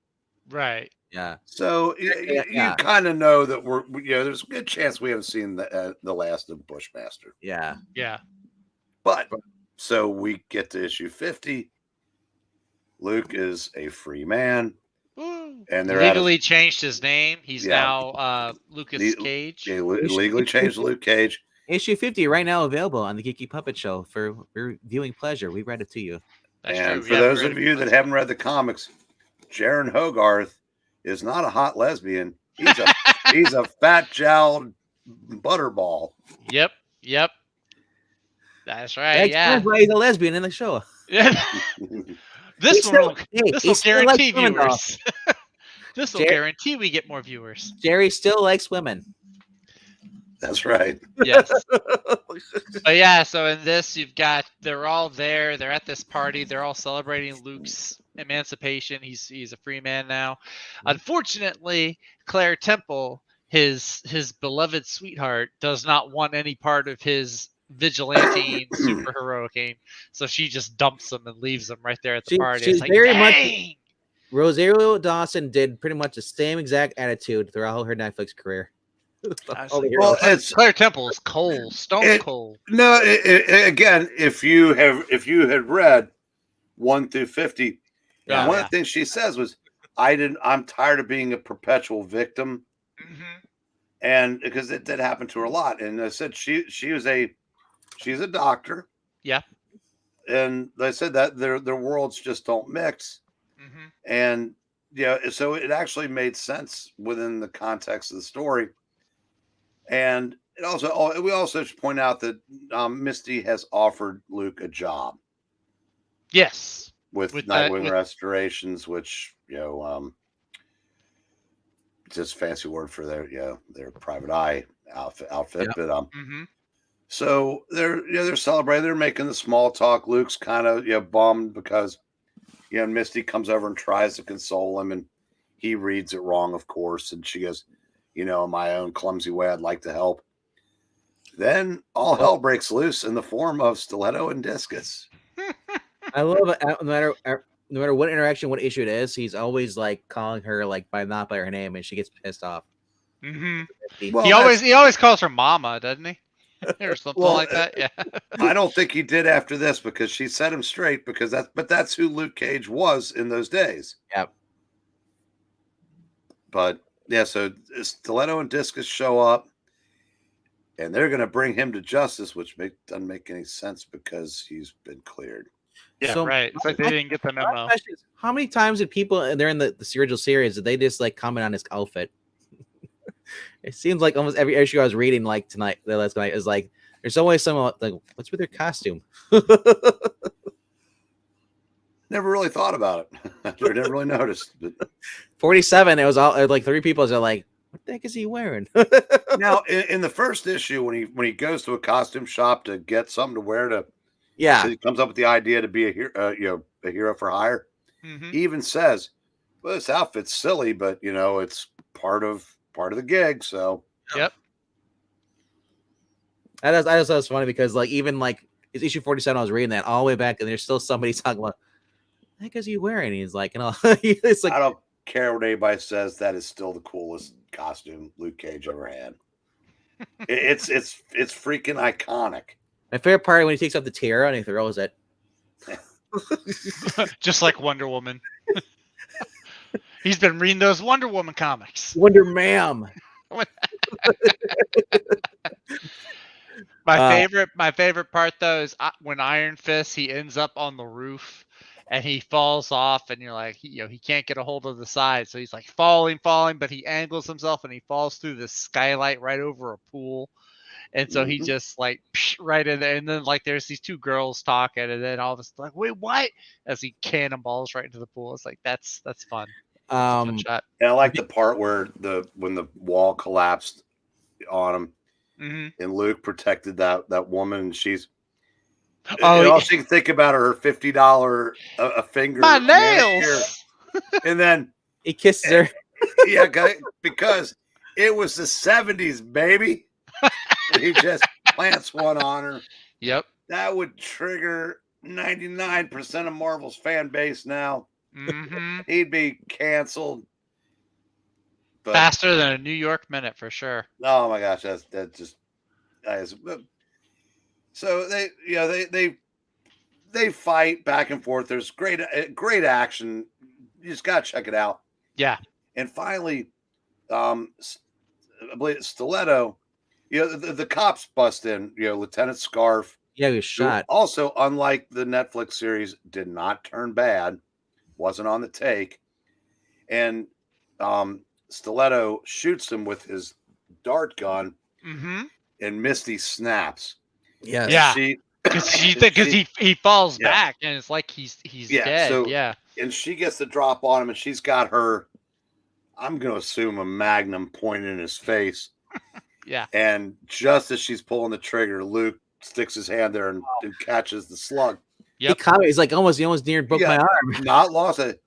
Right. Yeah. So you kind of know that there's a good chance we haven't seen the last of Bushmaster. Yeah. Yeah. But so we get to issue 50. Luke is a free man. And they're legally changed his name. He's now Lucas Cage. They legally changed Luke Cage. Issue 50 right now available on the Geeky Puppet Show for viewing pleasure. We read it to you. And for those of you that haven't read the comics, Jaren Hogarth is not a hot lesbian. He's a fat jowled butterball. Yep. That's right. That Yeah. explains why he's a lesbian in the show. Yeah. This He will he still likes guarantee women, though. viewers. This will Jer- guarantee we get more viewers. Jerry still likes women. That's right. Yes. But yeah, so in this they're all there, they're at this party, they're all celebrating Luke's emancipation. He's a free man now. Unfortunately, Claire Temple, his beloved sweetheart, does not want any part of his vigilante super heroic, so she just dumps him and leaves him right there at the party. She's It's like, very dang! much. Rosario Dawson did pretty much the same exact attitude throughout her Netflix career. Well, it's Claire Temple is cold, stone cold. No, again, if you had read 1 through 50, Yeah, one of the things she says was, I'm tired of being a perpetual victim. Mm-hmm. And because it did happen to her a lot. And I said she's a doctor. Yeah. And they said that their worlds just don't mix. Mm-hmm. And so it actually made sense within the context of the story. And we also should point out that Misty has offered Luke a job. Yes. With Nightwing Restorations, which just fancy word for their private eye outfit. Yep. But so they're celebrating. They're making the small talk. Luke's kind of bummed because Misty comes over and tries to console him, and he reads it wrong, of course. And she goes, in my own clumsy way, I'd like to help. Then all hell breaks loose in the form of Stiletto and Discus. I love it. No matter what interaction, what issue it is, he's always like calling her not by her name, and she gets pissed off. Mm-hmm. Well, he always calls her Mama, doesn't he? Or something like that. Yeah. I don't think he did after this because she set him straight because that's who Luke Cage was in those days. Yep. But yeah, so Stiletto and Discus show up, and they're going to bring him to justice, which doesn't make any sense because he's been cleared. Yeah, so, right. It's like they didn't get the memo. How many times did people, they're in the original series, did they just comment on his outfit? It seems like almost every issue I was reading last night is like, there's always someone like, what's with their costume? Never really thought about it. I never really noticed. But 47, it was all like 3 people that are like, what the heck is he wearing? Now, in the first issue, when he goes to a costume shop to get something to wear so he comes up with the idea to be a hero for hire. Mm-hmm. He even says, "Well, this outfit's silly, but it's part of the gig." So, yep. I just thought it was funny because even it's issue 47, I was reading that all the way back, and there's still somebody talking about, what the heck is he wearing? He's like, it's like, I don't care what anybody says. That is still the coolest costume Luke Cage ever had. It's freaking iconic. My favorite part when he takes off the tiara and he throws it. Just like Wonder Woman. He's been reading those Wonder Woman comics. Wonder Ma'am. My favorite part though is when Iron Fist, he ends up on the roof and he falls off, and you're like, he can't get a hold of the side, so he's like falling, but he angles himself and he falls through the skylight right over a pool. And so he just right in there, and then there's these 2 girls talking, and then all of a sudden wait, what? As he cannonballs right into the pool. It's like that's fun. And I like the part where when the wall collapsed on him, and Luke protected that woman, and she's all she can think about are her $50 a finger, my nails, and then he kisses her. Yeah, because it was the 70s, baby. And he just plants one on her. Yep. That would trigger 99% of Marvel's fan base now. Mm-hmm. He'd be canceled. But, faster than a New York minute for sure. Oh my gosh, that just. So they fight back and forth. There's great action. You just gotta check it out. Yeah. And finally, I believe Stiletto. The cops bust in. Lieutenant Scarf. Yeah, he was shot. Also, unlike the Netflix series, did not turn bad. Wasn't on the take. And Stiletto shoots him with his dart gun. Mm-hmm. And Misty snaps. Yes. Yeah. Because he falls Yeah. back and it's like he's dead. So Yeah. and she gets the drop on him, and she's got her, I'm gonna assume, a magnum pointed in his face. Yeah. And just as she's pulling the trigger, Luke sticks his hand there and catches the slug. Yep. He's like he almost near broke my arm. Not lost it.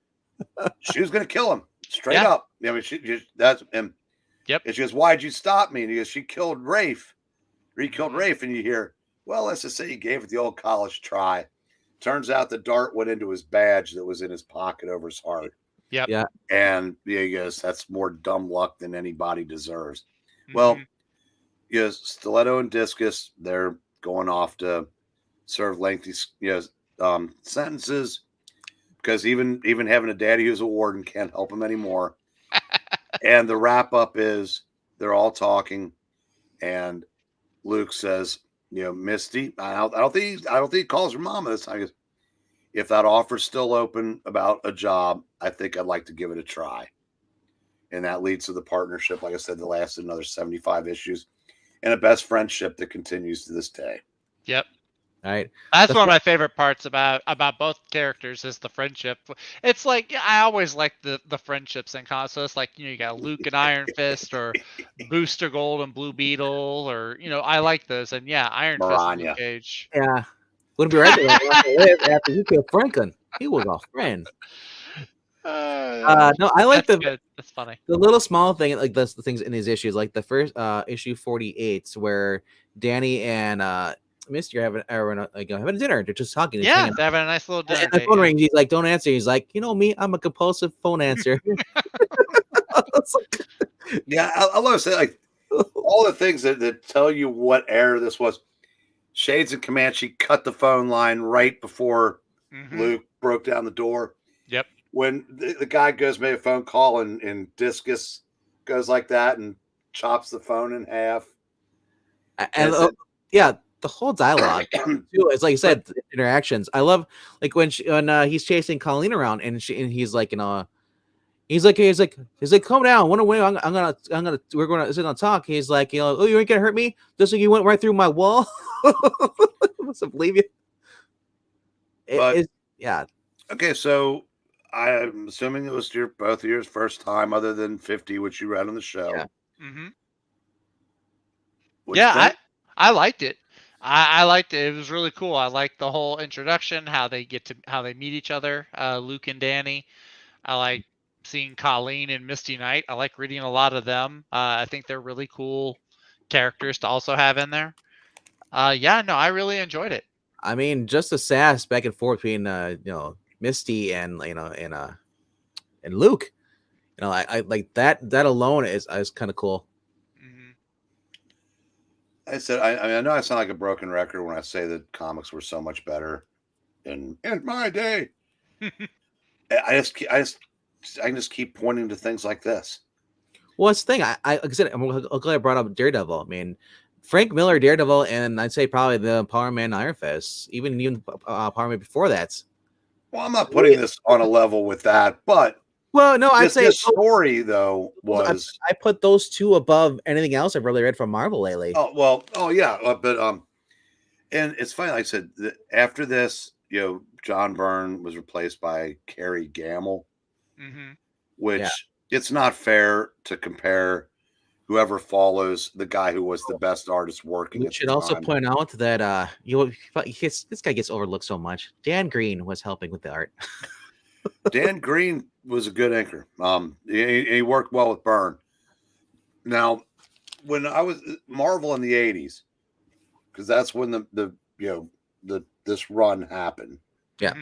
She was gonna kill him straight up. I mean, that's him. Yep. And she goes, "Why'd you stop me?" And he goes, "She killed Rafe. He killed Rafe." And you hear, well, let's just say he gave it the old college try. Turns out the dart went into his badge that was in his pocket over his heart. Yep. Yeah. And he goes, that's more dumb luck than anybody deserves. Well, Stiletto and Discus, they're going off to serve lengthy sentences, because even having a daddy who's a warden can't help him anymore. And the wrap up is they're all talking, and Luke says, Misty, I don't think he calls her mama this time. He goes, if that offer's still open about a job, I think I'd like to give it a try. And that leads to the partnership, like I said, that lasted another 75 issues, and a best friendship that continues to this day. Yep. All right. That's one of my favorite parts about both characters is the friendship. It's like I always like the friendships in comics. So it's like you got Luke and Iron Fist, or Booster Gold and Blue Beetle, or I like those. And Iron Fist and Luke Cage. Yeah, wouldn't be right there after he killed Franklin. He was a friend. No, I like that's funny. The little small thing, like the things in these issues, like the first issue 48, where Danny and Misty are having a dinner. They're just talking. Yeah, they're having a nice little dinner. And the phone rings. He's like, "Don't answer." He's like, "You know me, I'm a compulsive phone answer." Yeah, I love saying, like, all the things that tell you what era this was. Shades and Comanche cut the phone line right before Luke broke down the door. Yep. When the guy goes make a phone call and Discus goes like that and chops the phone in half. And the whole dialogue too, it's like you said, interactions. I love like when he's chasing Colleen around and he's like, he's like, calm down. One away. We're going to talk. He's like, oh, you ain't gonna hurt me. Just like you went right through my wall. I must believe you. Yeah. Okay, so I'm assuming it was both of yours first time, other than 50, which you read on the show. Yeah. Yeah, I liked it. I liked it. It was really cool. I liked the whole introduction, how they meet each other, Luke and Danny. I like seeing Colleen and Misty Knight. I like reading a lot of them. I think they're really cool characters to also have in there. I really enjoyed it. I mean, just the sass back and forth between Misty and and Luke. I like that alone is kind of cool. I said, I know I sound like a broken record when I say that comics were so much better in my day. I can just keep pointing to things like this. Well, it's the thing. Like I said, I'm glad I brought up Daredevil. I mean, Frank Miller, Daredevil, and I'd say probably the Power Man, Iron Fist, even Power Man before that. Well, I'm not putting this on a level with that, but I'd say this story though was I put those two above anything else I've really read from Marvel lately. But and it's funny. Like I said, after this, John Byrne was replaced by Kerry Gamble, which it's not fair to compare whoever follows the guy who was the best artist working. We should also point out that this guy gets overlooked so much. Dan Green was helping with the art. Dan Green was a good inker. He worked well with Byrne. Now, when I was Marvel in the 80s, because that's when this run happened. Yeah.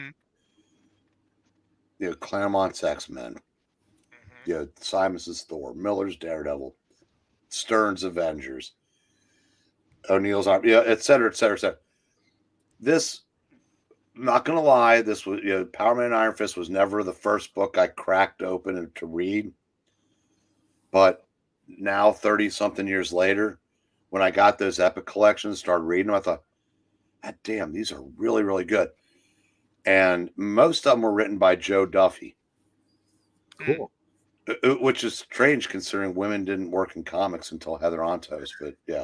Claremont's X-Men. Simons's Thor, Miller's Daredevil, Stern's Avengers, O'Neill's Arm, et cetera, et cetera, et cetera. This, I'm not gonna lie, this was Power Man and Iron Fist was never the first book I cracked open to read. But now, 30-something years later, when I got those Epic collections, started reading them, I thought, God damn, these are really, really good. And most of them were written by Joe Duffy. Cool. Which is strange considering women didn't work in comics until Heather Antos, but yeah.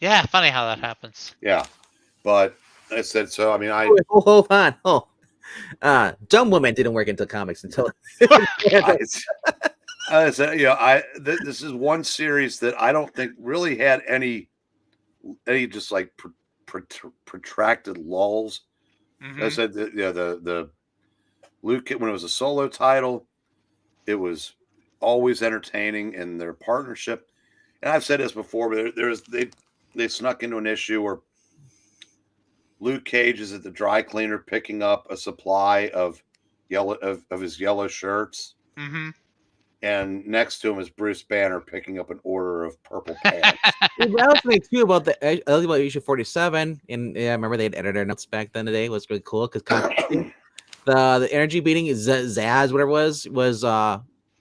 Yeah, funny how that happens. Yeah. But I said so. I mean, Hold on. Dumb Woman didn't work into comics until. I said, this is one series that I don't think really had any just like protracted lulls. Mm-hmm. I said that, the Luke, when it was a solo title, it was always entertaining in their partnership. And I've said this before, but they snuck into an issue where Luke Cage is at the dry cleaner picking up a supply of his yellow shirts. Mm-hmm. And next to him is Bruce Banner picking up an order of purple pants. That was me too about about issue 47. And yeah, I remember they had editor notes back then today. It was really cool because the energy beating Zaz, whatever it was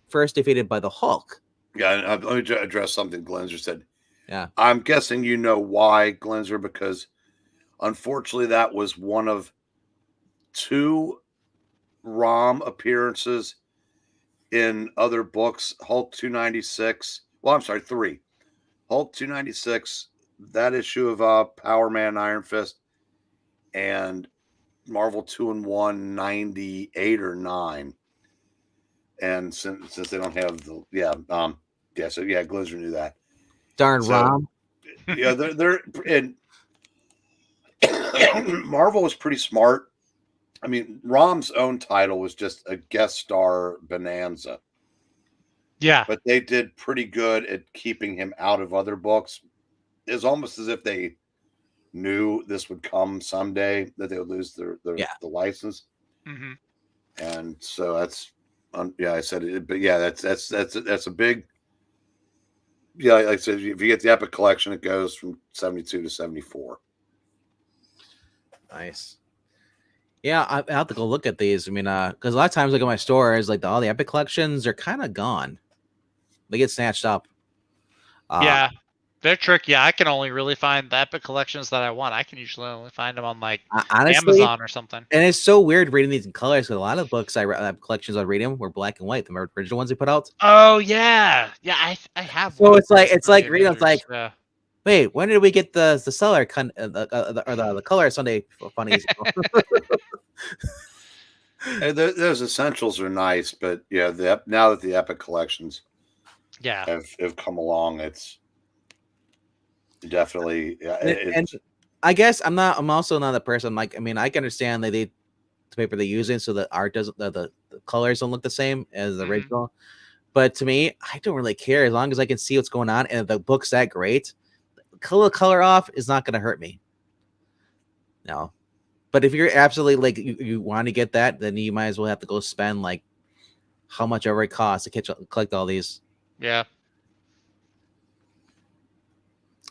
first defeated by the Hulk. Yeah, and let me address something Glenzer said. Yeah. I'm guessing you know why, Glenzer, because unfortunately that was one of 2 ROM appearances in other books. Hulk 296. Well, I'm sorry, 3. Hulk 296, that issue of Power Man Iron Fist, and Marvel 2-in-1 98 or 9. And since they don't have so Glizzer knew that. Darn ROM. Yeah, they're and Marvel was pretty smart. I mean, Rom's own title was just a guest star bonanza. Yeah. But they did pretty good at keeping him out of other books. It's almost as if they knew this would come someday, that they would lose the license. Mm-hmm. And so that's I said it, but yeah, that's a big, like I said, if you get the Epic collection, it goes from 72 to 74. Nice. Yeah, I have to go look at these. I mean, because a lot of times, like at my stores, like all the Epic collections are kind of gone. They get snatched up. Yeah, they're tricky. I can only really find the Epic collections that I want. I can usually only find them on like honestly, Amazon or something. And it's so weird reading these in colors because a lot of books collections I read them were black and white. The original ones they put out. Oh yeah, I have. So it's like reading. It's like, yeah. Wait, when did we get the seller the color Sunday funnies? Those essentials are nice, but yeah, now that the Epic collections have come along, it's definitely and I guess I'm also not a person like, I mean, I can understand that the paper they're using so the art doesn't the colors don't look the same as the original, but to me, I don't really care as long as I can see what's going on and the book's that great. Color off is not going to hurt me. No, but if you're absolutely like you want to get that, then you might as well have to go spend like how much ever it costs to collect all these. Yeah.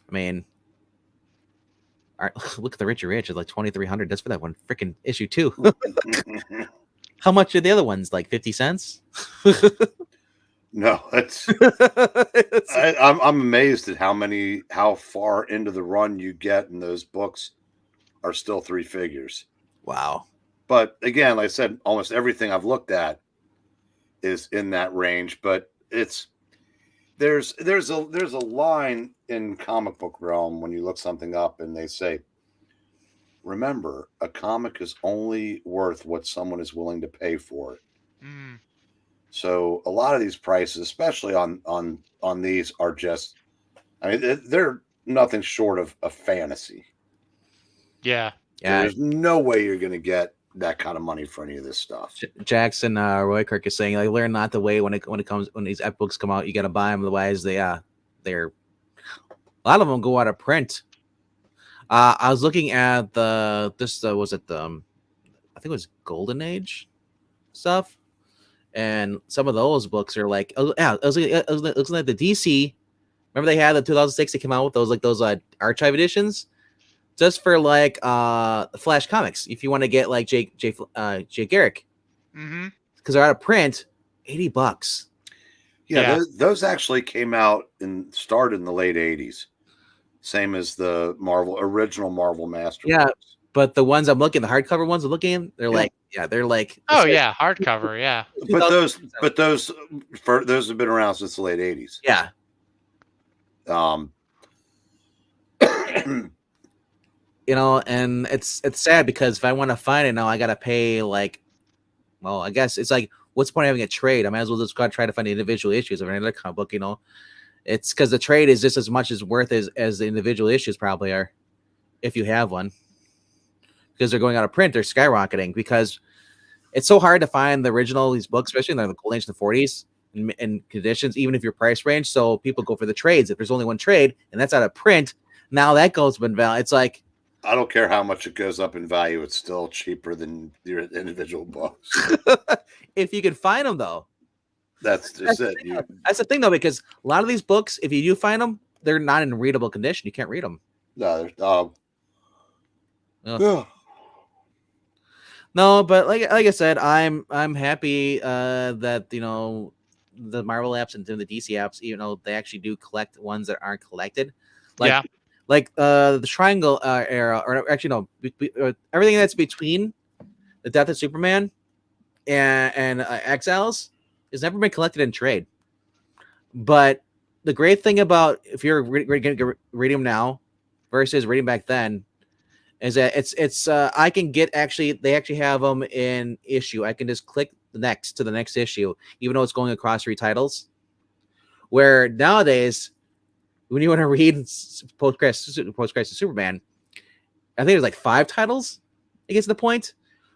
I mean, look at the Richard Rich. It's like $2,300 just for that one freaking issue too. How much are the other ones? Like 50 cents? No, that's I'm amazed at how far into the run you get, and those books are still 3 figures. Wow. But again, like I said, almost everything I've looked at is in that range. But there's a line in comic book realm when you look something up and they say, remember, a comic is only worth what someone is willing to pay for it. Mm. So a lot of these prices, especially on these, are just, I mean, they're nothing short of a fantasy. Yeah. There's no way you're going to get that kind of money for any of this stuff. Jackson Roy Kirk is saying, like, learn not to wait when these Epic books come out. You got to buy them, otherwise they're a lot of them go out of print. I was looking at I think it was Golden Age stuff. And some of those books are like, I was looking at the DC. Remember they had the 2006. They came out with those archive editions, just for like Flash Comics. If you want to get like Jake Garrick, because they're out of print, $80. Yeah. Those actually came out and started in the late '80s, same as the original Marvel Master. Yeah, but the ones I'm looking, the hardcover ones I'm looking, they're like hardcover, yeah. But those have been around since the late '80s. Yeah. you know, and it's sad because if I want to find it now, I gotta pay like, well, I guess it's like, what's the point of having a trade? I might as well just go try to find the individual issues of another comic book, you know. It's because the trade is just as much as worth as the individual issues probably are, if you have one, because they're going out of print, they're skyrocketing because it's so hard to find the original these books, especially in the golden age of the 40s in conditions, even if your price range. So people go for the trades. If there's only one trade and that's out of print, now that goes in value. It's like, I don't care how much it goes up in value; it's still cheaper than your individual books. if you can find them though. That's just it. That's the thing though, because a lot of these books, if you do find them, they're not in readable condition. You can't read them. No, No, but like I said, I'm happy that you know the Marvel apps and the DC apps, even though they actually do collect ones that aren't collected, like Yeah. The Triangle era, or actually no, everything that's between the Death of Superman and Exiles has never been collected in trade. But the great thing about if you're reading them now versus reading back then is that it's I can get they actually have them in issue. I can just click the next issue, even though it's going across 3 titles. Where nowadays, when you want to read post-crisis Superman, I think there's like 5 titles. It gets to the point.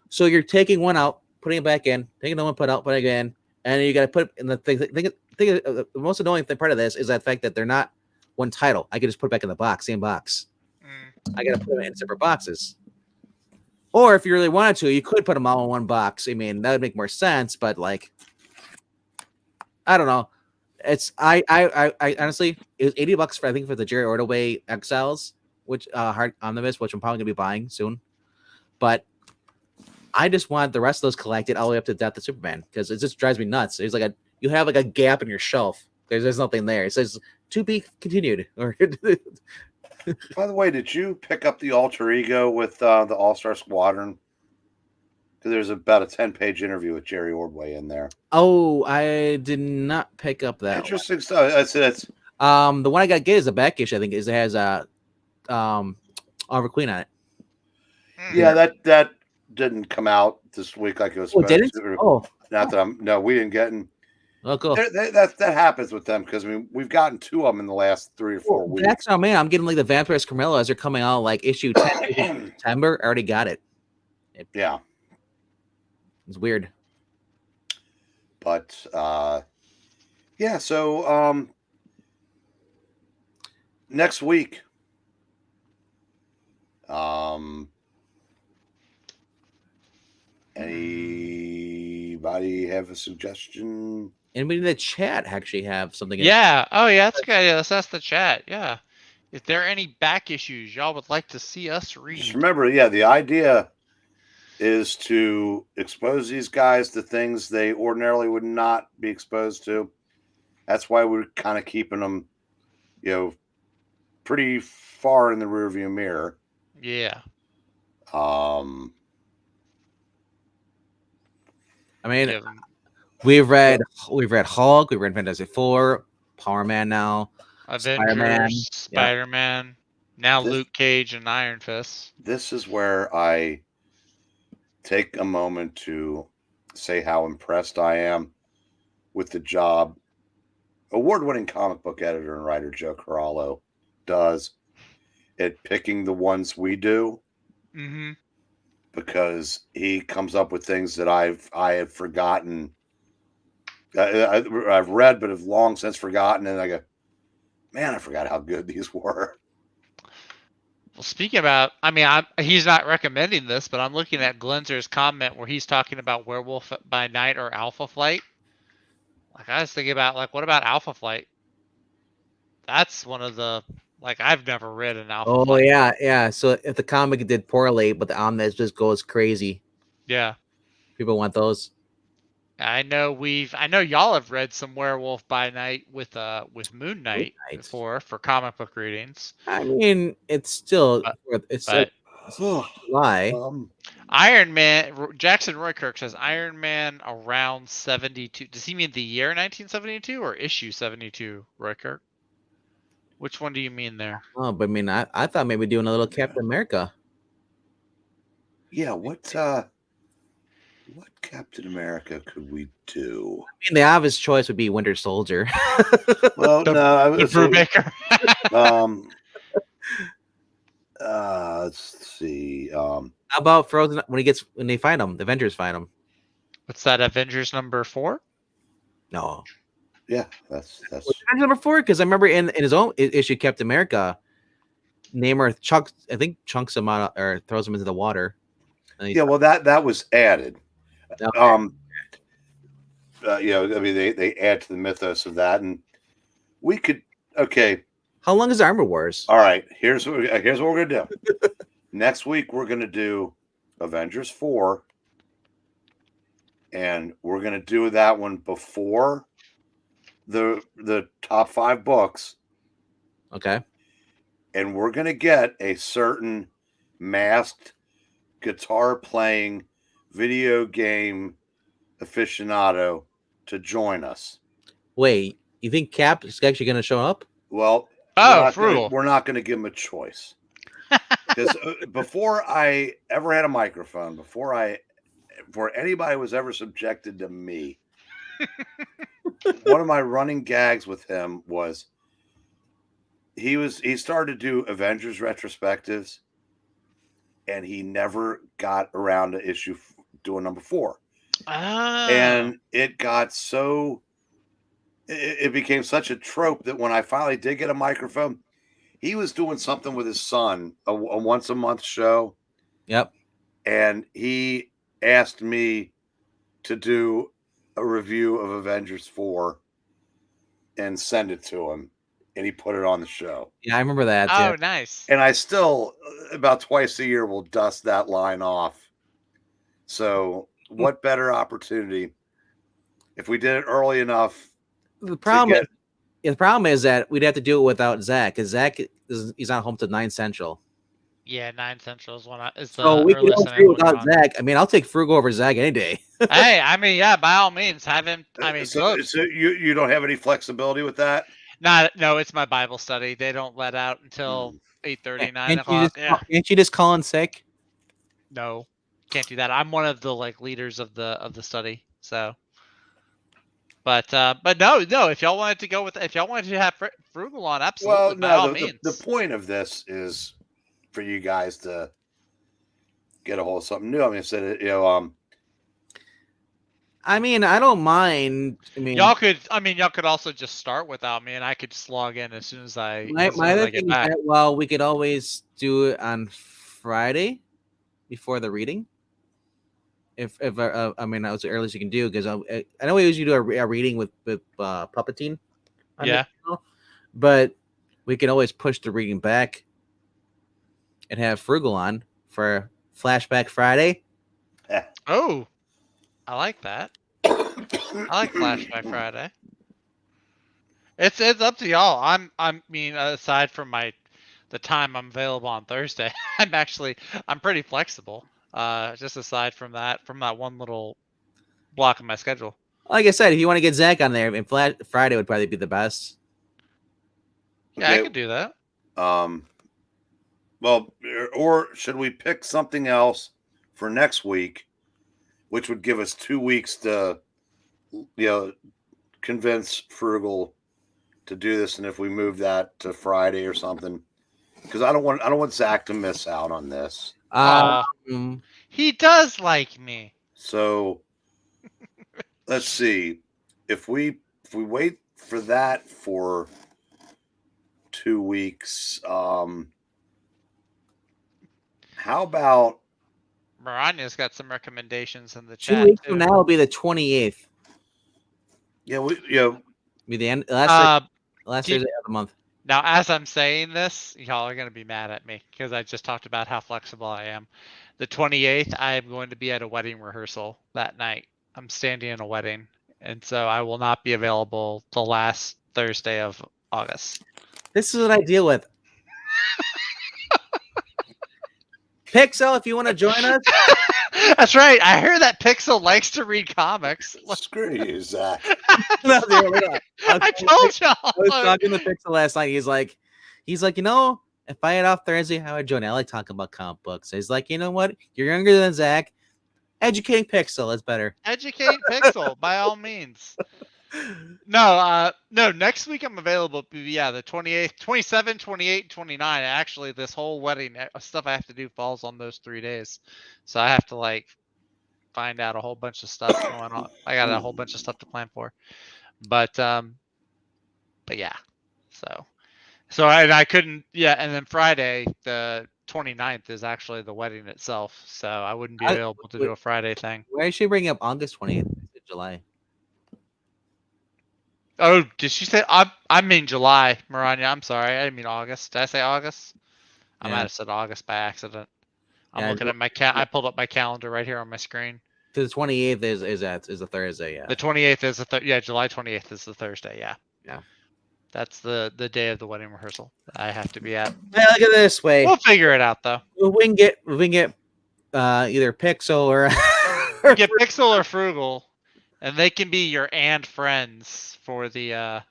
So you're taking one out, putting it back in, taking the one put out, putting it in, and you got to put in the thing. The most annoying part of this is that fact that they're not one title. I can just put it back in the box, same box. I got to put them in separate boxes. Or if you really wanted to, you could put them all in one box. I mean, that would make more sense. But like, I don't know. It's I honestly, it was $80 for for the Jerry Ordway Exiles, which hard omnibus, which I'm probably gonna be buying soon. But I just want the rest of those collected all the way up to Death of Superman because it just drives me nuts. There's like you have like a gap in your shelf. There's nothing there. It says to be continued. Or by the way, did you pick up the alter ego with the All-Star Squadron? Because there's about a 10-page interview with Jerry Ordway in there. Oh, I did not pick up that. Interesting stuff. It's the one I got to get is a back issue. I think it has Oliver Queen on it. Yeah, that didn't come out this week like it was supposed to. Oh, not that we didn't get. Oh, cool. That happens with them because I mean we've gotten 2 of them in the last 3 or 4 weeks. That's man. I'm getting like the Vampires Carmilla as they're coming out like issue 10 in September. I already got it. Yeah, it's weird. But yeah. So next week, anybody have a suggestion? Anybody in the chat actually have something? Yeah. Oh, yeah. That's a good idea. Let's ask the chat. Yeah. If there are any back issues y'all would like to see us read. Just remember, the idea is to expose these guys to things they ordinarily would not be exposed to. That's why we're kind of keeping them, pretty far in the rearview mirror. Yeah. I mean, we've read Hulk, we've read Fantastic Four, Power Man now, Avengers, Spider-Man, now Luke Cage and Iron Fist. This is where I take a moment to say how impressed I am with the job award-winning comic book editor and writer Joe Corallo does at picking the ones we do. Mm-hmm. Because he comes up with things that I have forgotten. I've read, but have long since forgotten, and I go, man, I forgot how good these were. Well, speaking about, he's not recommending this, but I'm looking at Glenzer's comment where he's talking about Werewolf by Night or Alpha Flight. Like, I was thinking about, what about Alpha Flight? That's one of the, I've never read an Alpha Flight. Oh, yeah. So if the comic did poorly, but the omnibus just goes crazy. Yeah. People want those. I know y'all have read some Werewolf by Night with Moon Knight before for comic book readings. I mean, it's still lie. Iron Man. Jackson Roykirk says Iron Man around 72. Does he mean the year 1972 or issue 72? Roykirk. Which one do you mean there? Oh, but I thought maybe doing a little Captain America. Yeah, what Captain America could we do? I mean, the obvious choice would be Winter Soldier. Well, The- no, The Brubaker. Let's see. How about Frozen when they find him? The Avengers find him. What's that? Avengers number 4? No, Yeah, that's Avengers number 4, because I remember in his own issue, Captain America, Namor chunks him out or throws him into the water. yeah. Well, that was added. Okay. You know, I mean, they add to the mythos of that, and we could. Okay, How long is Armor Wars? all right. Here's what we're gonna do. Next week we're gonna do Avengers 4, and we're gonna do that one before the top 5 books, Okay. and we're gonna get a certain masked guitar playing video game aficionado to join us. Wait, you think Cap is actually going to show up? Well, Oh, Frugal. we're not going to give him a choice. Because before I ever had a microphone, before anybody was ever subjected to me, one of my running gags with him was he started to do Avengers retrospectives, and he never got around to doing number 4. And it got so it became such a trope that when I finally did get a microphone, he was doing something with his son, a once a month show. Yep. And he asked me to do a review of Avengers 4 and send it to him. And he put it on the show. Yeah, I remember that. Oh, Yeah. nice. And I still, about twice a year, will dust that line off. So what better opportunity if we did it early enough? The problem is that we'd have to do it without Zach, because he's not home to 9 Central. Yeah, 9 Central is the So we can earliest all I do it would without run. Zach. I mean, I'll take Frugal over Zach any day. Hey, I mean, yeah, by all means, have him. I mean, so look, you don't have any flexibility with that? no, it's my Bible study. They don't let out until 8:30, 9 Can't o'clock. you just call in sick? No, can't do that. I'm one of the leaders of the study. So, but no. If y'all wanted to have Frugal on, absolutely, Well, by all no. means. The point of this is for you guys to get a hold of something new. I mean, instead of I mean, I don't mind. I mean, y'all could also just start without me, and I could just log in as soon as I my other get thing is back. that, well, we could always do it on Friday before the reading. If I mean, that's the earliest you can do, because I know we usually do a reading with Puppetine. Yeah. But we can always push the reading back and have Frugal on for Flashback Friday. Oh, I like that. I like Flashback Friday. It's up to y'all. I mean, aside from the time I'm available on Thursday, I'm pretty flexible. Just aside from that one little block of my schedule. Like I said, if you want to get Zach on there, and Friday would probably be the best. Yeah, I could do that. Well, or should we pick something else for next week, which would give us 2 weeks to, convince Frugal to do this, and if we move that to Friday or something, because I don't want Zach to miss out on this. He does like me. So let's see, if we wait for that for 2 weeks, how about Miranya's got some recommendations in the 2 chat. weeks from now will be the 28th. Yeah, Be the end last Thursday of the month. Now, as I'm saying this, y'all are gonna be mad at me because I just talked about how flexible I am. The 28th, I am going to be at a wedding rehearsal that night. I'm standing in a wedding, and so I will not be available the last Thursday of August. This is what I deal with. Pixel, if you want to join us. That's right. I heard that Pixel likes to read comics. Screw you, Zach. No, dude, I told y'all. I was talking to Pixel last night. He's like, if I had off Thursday, how would Joe Nally talk about comic books? He's like, you know what? You're younger than Zach. Educating Pixel is better. Educate Pixel by all means. No, next week I'm available. Yeah, the 28th, 27, 28, 29. Actually, this whole wedding stuff I have to do falls on those 3 days. So I have to like find out a whole bunch of stuff going on. I got a whole bunch of stuff to plan for. But yeah. So I couldn't, yeah, and then Friday the 29th is actually the wedding itself. So I wouldn't be available to do a Friday thing. Why is she bringing up August 20th? July. Oh, did she say? I mean July, Maranya. I'm sorry. I didn't mean August. Did I say August? I Yeah. might have said August by accident. I'm Yeah, looking at my I pulled up my calendar right here on my screen. The 28th is a Thursday, yeah. The 28th is July 28th is the Thursday, yeah. Yeah. That's the day of the wedding rehearsal I have to be at. Well, look at this way. We'll figure it out though. We can get either Pixel or Get Pixel or Frugal, and they can be your and friends for the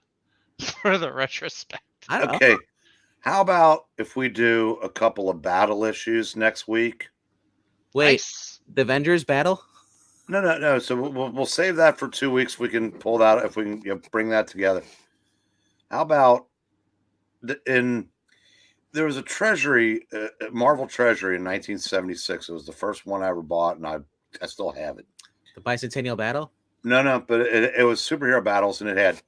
retrospect. Okay. How about if we do a couple of battle issues next week? Wait, Nice. the Avengers battle? No. So we'll save that for 2 weeks. We can pull that if we can bring that together. How about there was a treasury, Marvel Treasury in 1976. It was the first one I ever bought, and I still have it. The Bicentennial Battle? No, but it was superhero battles, and it had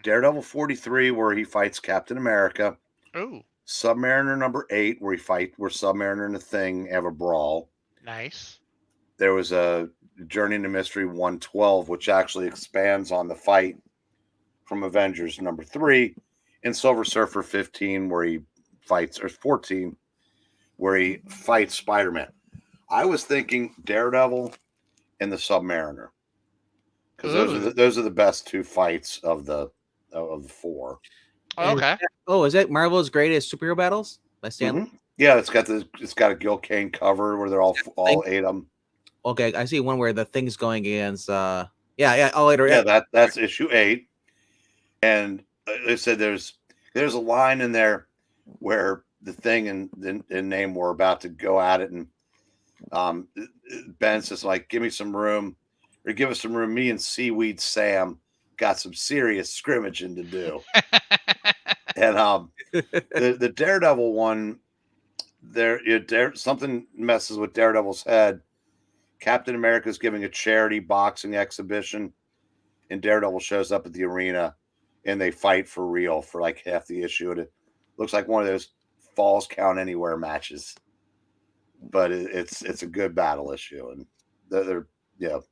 Daredevil 43, where he fights Captain America. Ooh. Submariner number 8, where Submariner and the Thing have a brawl. Nice. There was a Journey into Mystery 112, which actually expands on the fight from Avengers number 3, and Silver Surfer 15, where he fights, or 14, where he fights Spider-Man. I was thinking Daredevil and the Submariner, because those are the best 2 fights of the 4. Okay. Oh, is that Marvel's Greatest Superhero Battles by Stanley? Mm-hmm. Yeah, it's got a Gil Kane cover where they're all 8 of them. Okay, I see one where the Thing's going against oh later. Yeah, that's issue 8. And they said there's a line in there where the Thing and Namor were about to go at it, and Ben says, like, give us some room. Me and Seaweed Sam got some serious scrimmaging to do. And the Daredevil one, something messes with Daredevil's head. Captain America's giving a charity boxing exhibition, and Daredevil shows up at the arena, and they fight for real for like half the issue. And it looks like one of those Falls Count Anywhere matches, but it's a good battle issue, and they're a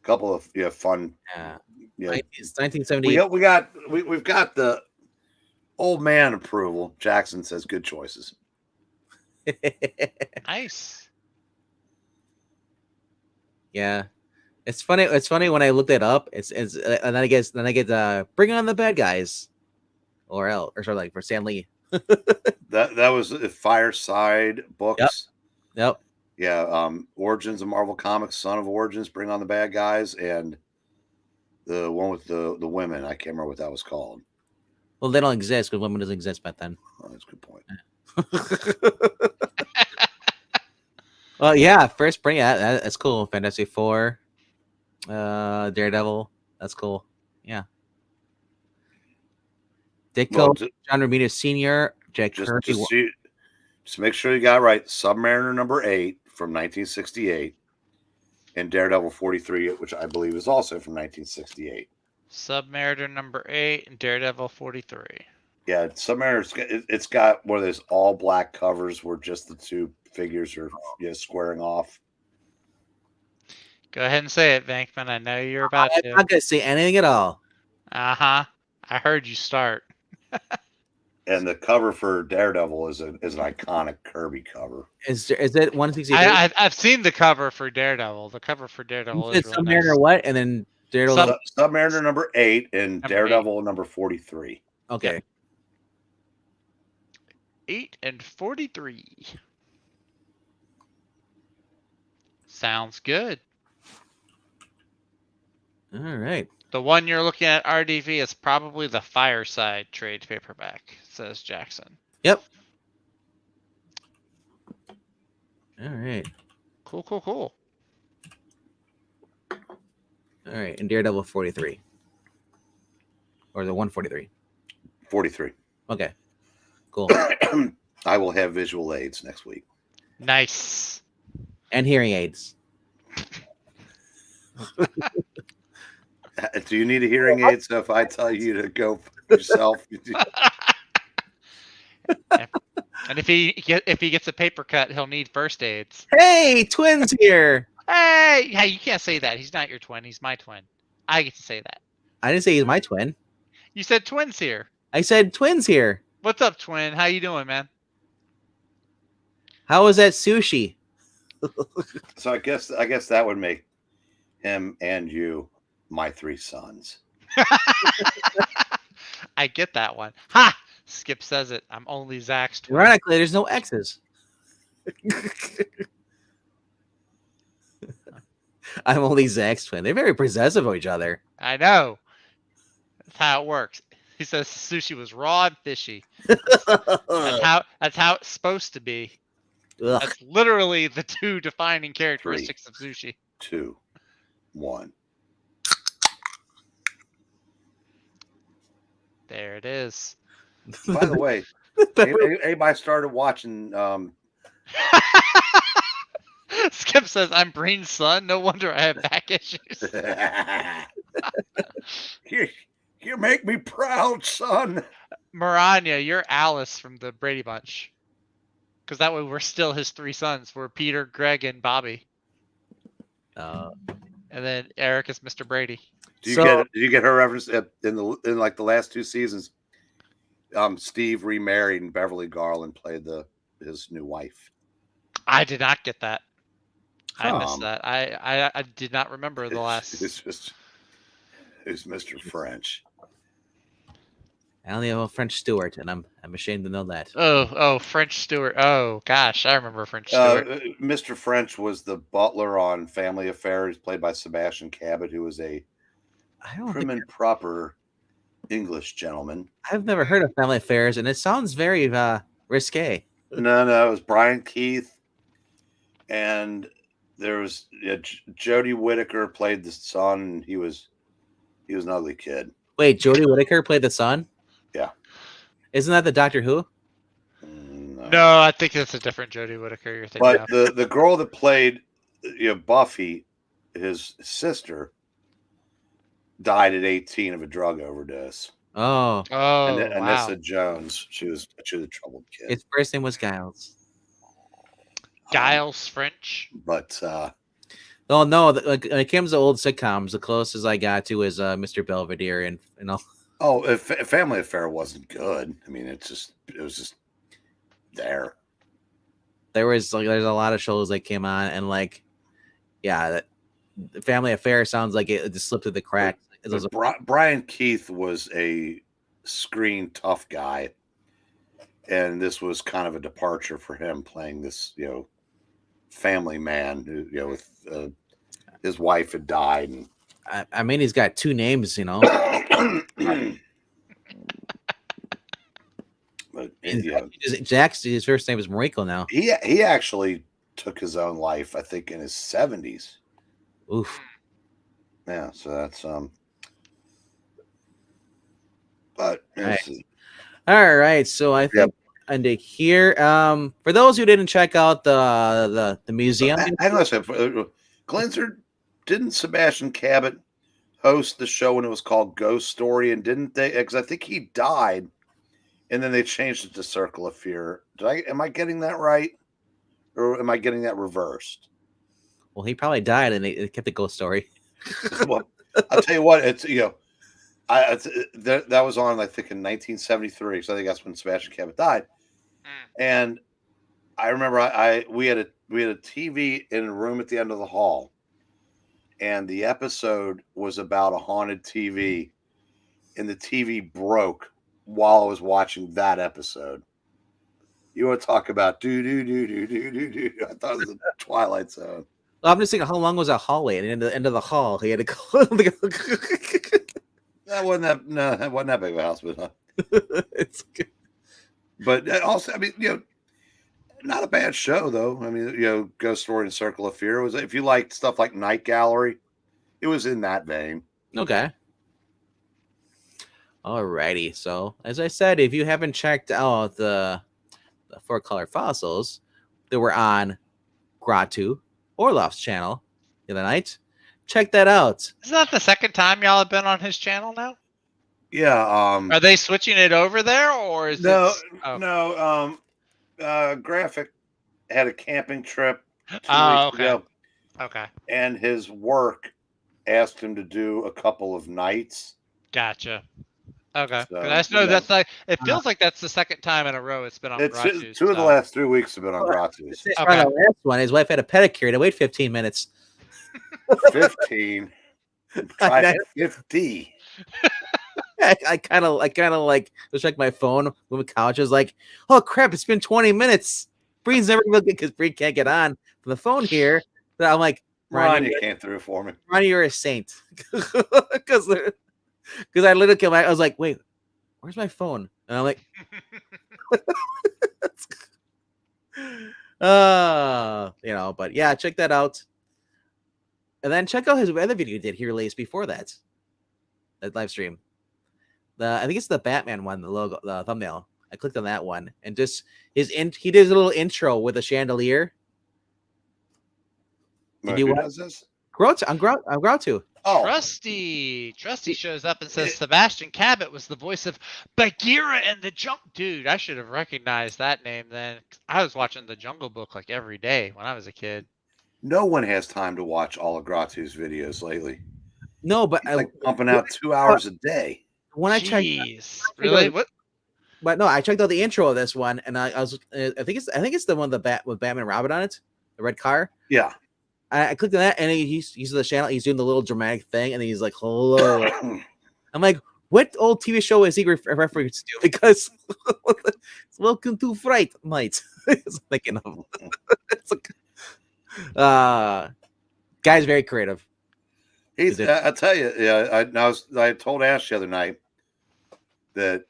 couple of fun. Yeah, it's 1970. We've got the old man approval. Jackson says good choices. Nice. Yeah, it's funny. It's funny when I looked it up. It's and then I get Bring On the Bad Guys, or sort of like for Stan Lee. that was Fireside Books. Yep. Yeah. Origins of Marvel Comics, Son of Origins, Bring On the Bad Guys, and the one with the women. I can't remember what that was called. Well, they don't exist because women doesn't exist back then. Oh, that's a good point. Well, yeah, first bring that's cool. Fantasy 4, Daredevil, that's cool. Yeah. Ditko, John Romita Sr., Jack Kirby. Just make sure you got it right. Submariner number 8 from 1968, and Daredevil 43, which I believe is also from 1968. Submariner number 8 and Daredevil 43. Yeah, Submariner. It's got one of those all black covers where just the 2 figures are squaring off. Go ahead and say it, Vankman. I know you're about to. I'm not gonna say anything at all. I heard you start. And the cover for Daredevil is an iconic Kirby cover. Is it 163? I've seen the cover for Daredevil. The cover for Daredevil is really Submariner nice. what? And then Daredevil. Submariner number 8 and Number Daredevil number 43. Okay. Yep. 8 and 43. Sounds good. All right. The one you're looking at, RDV, is probably the Fireside trade paperback, says Jackson. Yep. All right. Cool, cool, cool. All right. And Daredevil 43. Or the 143. 43. Okay. Cool. I will have visual aids next week. Nice. And hearing aids. Do you need a hearing aid? So if I tell you to go yourself, And if he gets a paper cut, he'll need first aids. Hey, twins here. Hey, you can't say that. He's not your twin. He's my twin. I get to say that. I didn't say he's my twin. You said twins here. I said twins here. What's up, twin? How you doing, man? How was that sushi? so I guess that would make him and you my 3 sons. I get that one. Ha! Skip says it. I'm only Zach's twin. Ironically, there's no X's. I'm only Zach's twin. They're very possessive of each other. I know. That's how it works. He says sushi was raw and fishy. That's how it's supposed to be. Ugh. That's literally the 2 defining characteristics of sushi. 2, 1. There it is. By the way, anybody started watching Skip says, I'm Breen's son. No wonder I have back issues. you make me proud, son. Maranya, you're Alice from the Brady Bunch. Because that way we're still his 3 sons. We're Peter, Greg, and Bobby. And then Eric is Mr. Brady. Do you get her reference in like the last 2 seasons? Steve remarried and Beverly Garland played his new wife. I did not get that. I missed that. I did not remember the last. It's Mr. French. I only have a French Stewart, and I'm ashamed to know that. Oh, French Stewart. Oh gosh, I remember French Stewart. Mr. French was the butler on Family Affairs, played by Sebastian Cabot, who was a prim and proper English gentleman. I've never heard of Family Affairs, and it sounds very risque. No, it was Brian Keith, and there was Jodie Whittaker played the son. And he was an ugly kid. Wait, Jodie Whittaker played the son? Yeah. Isn't that the Doctor Who? No, I think that's a different Jodie Whittaker you're thinking but of. the girl that played Buffy, his sister, died at 18 of a drug overdose. Oh. And wow. Anissa Jones, she was a troubled kid. His first name was Giles. Giles French. But oh no, like when it comes to old sitcoms, the closest I got to is Mr. Belvedere, and Family Affair wasn't good. I mean, it was just there. There's a lot of shows that came on, and the Family Affair sounds like it just slipped through the cracks. Brian Keith was a screen tough guy, and this was kind of a departure for him, playing this family man who with his wife had died. And I mean, he's got 2 names, But Jack's his first name is Mariko now. He actually took his own life, I think, in his 70s. Oof. Yeah, so that's But all right, so I think and here, for those who didn't check out the museum, hang on a second. Glenser, didn't Sebastian Cabot host the show when it was called Ghost Story, and didn't they? Because I think he died, and then they changed it to Circle of Fear. Am I getting that right, or am I getting that reversed? Well, he probably died, and they kept the Ghost Story. Well, I'll tell you what, it's that was on, I think, in 1973. So I think that's when Sebastian Cabot died. And I remember we had a TV in a room at the end of the hall, and the episode was about a haunted TV, and the TV broke while I was watching that episode. You want to talk about do. I thought it was the Twilight Zone. Well, I'm just thinking, how long was that hallway? And at the end of the hall, he had to go. That wasn't that big of a house, but It's good. But also, I mean, Not a bad show though. I mean, Ghost Story and Circle of Fear was. If you liked stuff like Night Gallery, it was in that vein. Okay. Alrighty. So, as I said, if you haven't checked out the Four Color Fossils that were on Gratu Orloff's channel the other night, check that out. Isn't that the second time y'all have been on his channel now? Yeah. Are they switching it over there, or is No, it? Oh. no. Graphic had a camping trip 2 Oh, weeks okay. ago, Okay, and his work asked him to do a couple of nights. gotcha. Okay, So, 'cause I just know that's like it feels like that's the second time in a row it's been on It's Gratu's. two of the last 3 weeks have been on Gratu's. Okay. The last one, his wife had a pedicure to wait 15 minutes. 15. Try 50. I kind of like was check my phone when the couch is like, oh crap, it's been 20 minutes. Breen's never looking because Breen can't get on from the phone here. So I'm like, Ron, you came through for me. Ronnie, you're a saint. Because I literally came back, I was like, wait, where's my phone? And I'm like, but yeah, check that out. And then check out his other video he did he released before that live stream. I think it's the Batman one, the logo, the thumbnail. I clicked on that one, and just he did a little intro with a chandelier. Did you does this? I'm Gratu. Oh, Trusty shows up and says Sebastian Cabot was the voice of Bagheera and the Jungle. Dude, I should have recognized that name then. I was watching the Jungle Book like every day when I was a kid. no one has time to watch all of Gratu's videos lately. No, but He's like pumping out 2 hours a day. When I checked, really? What? But no, I checked out the intro of this one, and I was I think it's the one with Batman and Robin on it, the red car. Yeah. I clicked on that, and he's the channel. He's doing the little dramatic thing, and he's like, "Hello." I'm like, "What old TV show is he referenced to?" Because it's Welcome to Fright Night. It's thinking of. It's like, guy's very creative. He's. I tell you, yeah. I told Ash the other night that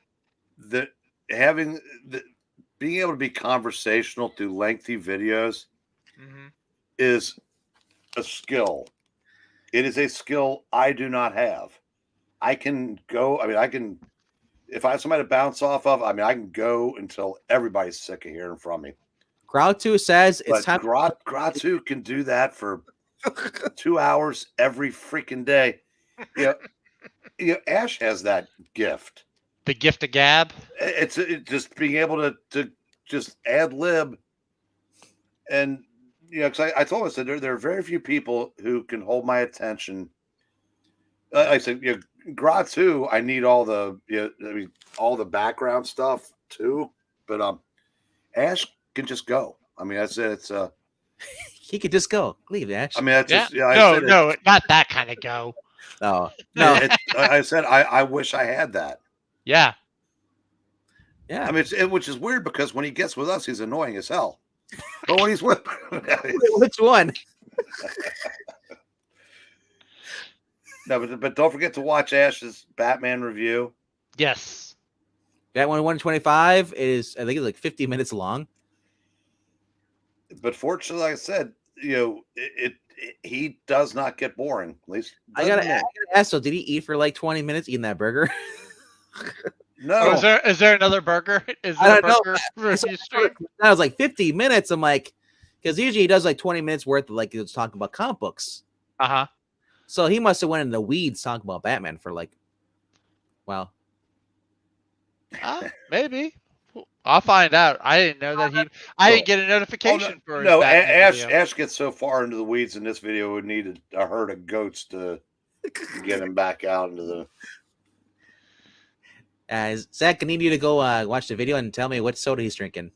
being able to be conversational through lengthy videos is a skill. It is a skill I do not have. I can go. I mean, if I have somebody to bounce off of. I mean, I can go until everybody's sick of hearing from me. Gratu says it's time. Gratu can do that for 2 hours every freaking day. Ash has that gift. The gift of gab. It's just being able to just ad lib, and because I told us that there are very few people who can hold my attention. I said, Gratu, I need all the all the background stuff too, but Ash can just go. I mean, that's it. It's he could just go. Leave Ash. I mean, that's just no, not that kind of go. No. I said I wish I had that. Yeah. I mean, which is weird because when he gets with us, he's annoying as hell. But when he's with which one? No, but don't forget to watch Ash's Batman review. Yes. Batman 125 is, I think it's like 50 minutes long. But fortunately, like I said, he does not get boring. At least I gotta ask. So, did he eat for like 20 minutes eating that burger? No. Oh, is there another burger? Is there a burger? That was like 50 minutes. I'm like, because usually he does like 20 minutes worth of like he was talking about comic books. So he must have went in the weeds talking about Batman for like, well, maybe. I'll find out. I didn't know that I didn't get a notification for. No, Ash gets so far into the weeds in this video, would need a herd of goats to get him back out into the. Zach, I need you to go watch the video and tell me what soda he's drinking.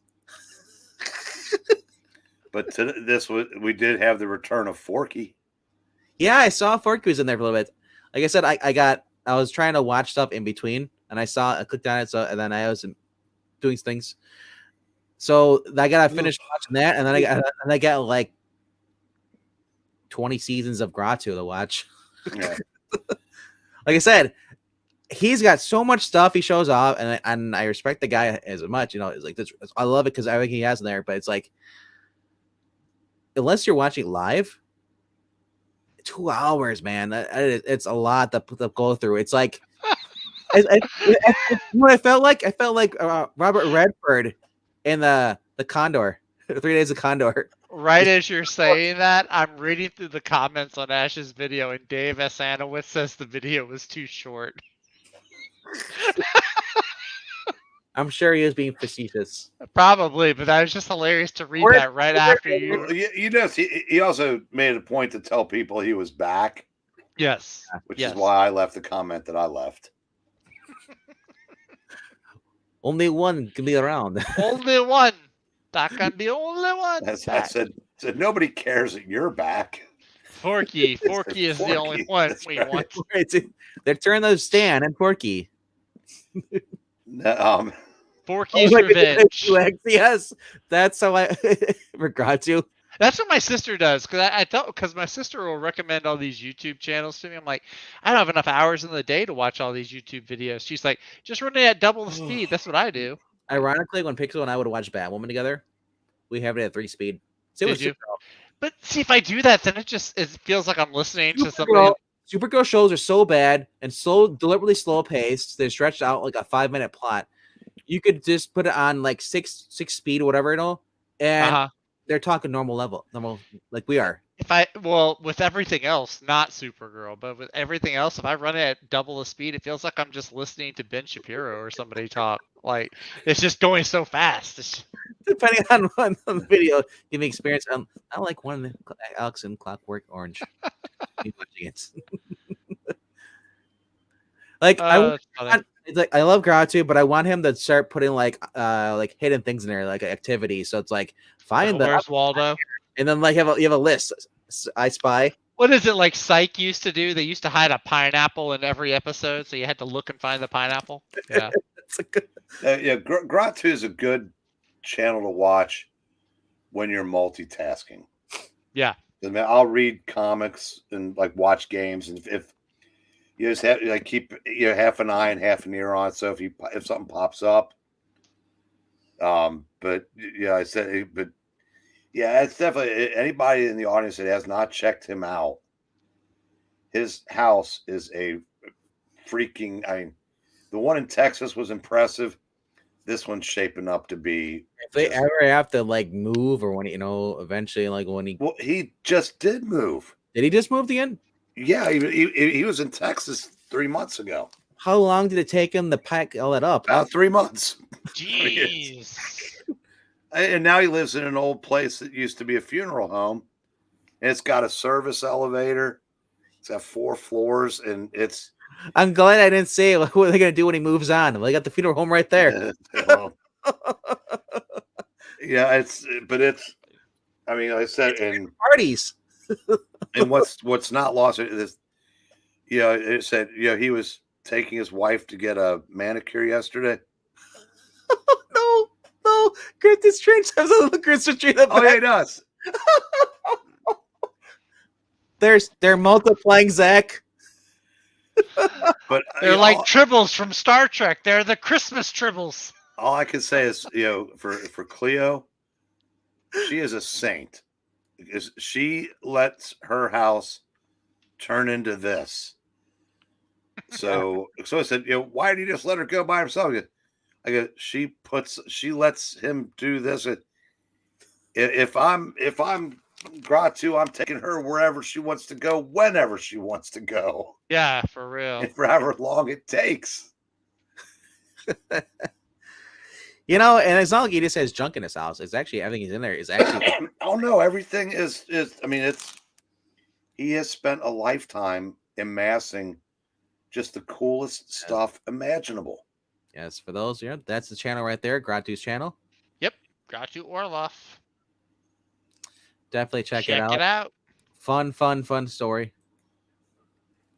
But we did have the return of Forky. Yeah, I saw Forky was in there for a little bit. Like I said, I was trying to watch stuff in between, and I clicked on it, and then I was doing things. So I gotta finish watching that, and then I got like 20 seasons of Gratu to watch. Yeah. Like I said, he's got so much stuff he shows off, and I respect the guy as much. It's like this. I love it because everything he has in there. But it's like, unless you're watching live, 2 hours, man. It's a lot to go through. It's like, what I felt like. I felt like Robert Redford in the Condor, 3 Days of Condor. Right as you're saying that, I'm reading through the comments on Ash's video, and Dave S. Anowitz says the video was too short. I'm sure he was being facetious. Probably, but that was just hilarious to read that right after you. Well, you know, he also made a point to tell people he was back, Yes. which Yes. is why I left the comment that I left. Only one can be around. Only one. That can be only one. I said nobody cares that you're back. Forky. Forky is the only Forky, one that's we right. want. They're turning those Stan and Porky. Forky's revenge. Yes, that's how I forgot to. That's what my sister does, because my sister will recommend all these YouTube channels to me. I'm like, I don't have enough hours in the day to watch all these YouTube videos. She's like, just run it at double the speed. That's what I do. Ironically, when Pixel and I would watch Batwoman together, we have it at 3 speed. Same with Did you? Supergirl. But see, if I do that, then it feels like I'm listening to somebody. Supergirl shows are so bad and so deliberately slow paced. They're stretched out like a 5-minute plot. You could just put it on like six speed or whatever, and they're talking normal like we are. With everything else, not Supergirl, but with everything else, if I run it at double the speed, it feels like I'm just listening to Ben Shapiro or somebody talk. Like, it's just going so fast. Depending on the video, give me experience. I like one Alex in Clockwork Orange. Keep watching it. Like it's like I love Gratu, but I want him to start putting like hidden things in there, like activities. So it's like find the Where's Waldo, and then like you have a list. I Spy. What is it like Psych used to do? They used to hide a pineapple in every episode, so you had to look and find the pineapple. Yeah, It's a good. Gratu is a good channel to watch when you're multitasking. Yeah, I mean, I'll read comics and like watch games, and if you just have like keep half an eye and half an ear on, so if something pops up, but yeah, it's definitely anybody in the audience that has not checked him out. His house is a freaking. I mean, the one in Texas was impressive. This one's shaping up to be. If they ever have to like move, or when eventually, like when he just did move. Did he just move again? Yeah, he was in Texas 3 months ago. How long did it take him to pack all that up? About 3 months. jeez. And now he lives in an old place that used to be a funeral home. And it's got a service elevator. It's got 4 floors, and it's. I'm glad I didn't say what are they going to do when he moves on. Well, they got the funeral home right there. Yeah, but it's. I mean, like I said, and parties. And what's not lost is, it said, he was taking his wife to get a manicure yesterday. No, Christmas Strange has a little Christmas tree. Oh, yeah, he does. They're multiplying, Zach. But They're like tribbles from Star Trek. They're the Christmas tribbles. All I can say is, for Cleo, she is a saint. Because she lets her house turn into this. So I said, why did you just let her go by herself? I go, she lets him do this. If I'm Gratu, I'm taking her wherever she wants to go, whenever she wants to go. Yeah, for real. And for however long it takes. And it's not like he just has junk in his house. It's actually everything he's in there is actually. Oh no, everything is. I mean, he has spent a lifetime amassing just the coolest stuff imaginable. Yes, for those, that's the channel right there, Gratu's channel. Yep, Gratu Orloff. Definitely check it out. Fun story.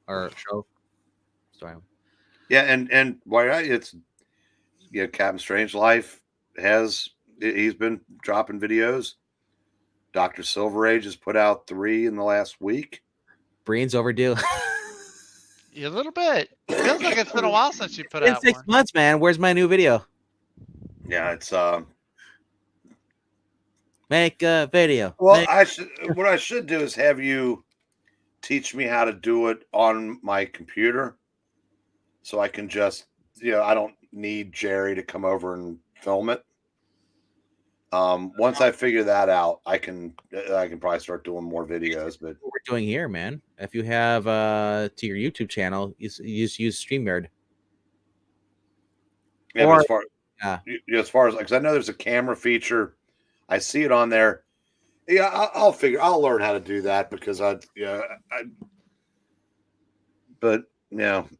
Or show. Story. Yeah, and why it's Captain Strange Life he's been dropping videos. Dr. Silver Age has put out 3 in the last week. Breen's overdue. A little bit. Feels like it's been a while since you put In out 6 one. months, man. Where's my new video? Yeah, it's Make a video. well, what I should do is have you teach me how to do it on my computer, so I can just, I don't need Jerry to come over and film it. Once I figure that out, I can probably start doing more videos. But what we're doing here, man. If you have to your YouTube channel, you just use StreamYard. yeah, Or- as far as, because I know there's a camera feature, I see it on there. Yeah, I'll learn how to do that, because but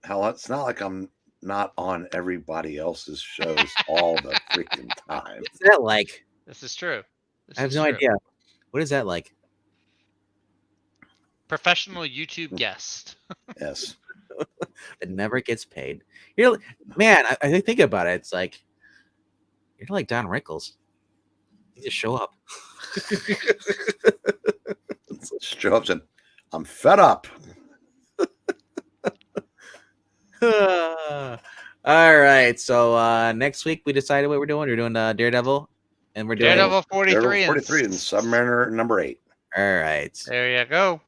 hell, it's not like I'm not on everybody else's shows all the freaking time. What's that like? This is true. I have no idea. What is that like? Professional YouTube guest. Yes. It never gets paid. You're, man, I think about it. It's like you're like Don Rickles. You just show up. Show up and I'm fed up. All right. So next week we decided what we're doing. We're doing Daredevil, and we're doing Daredevil 43 43 and Submariner number 8. All right. There you go.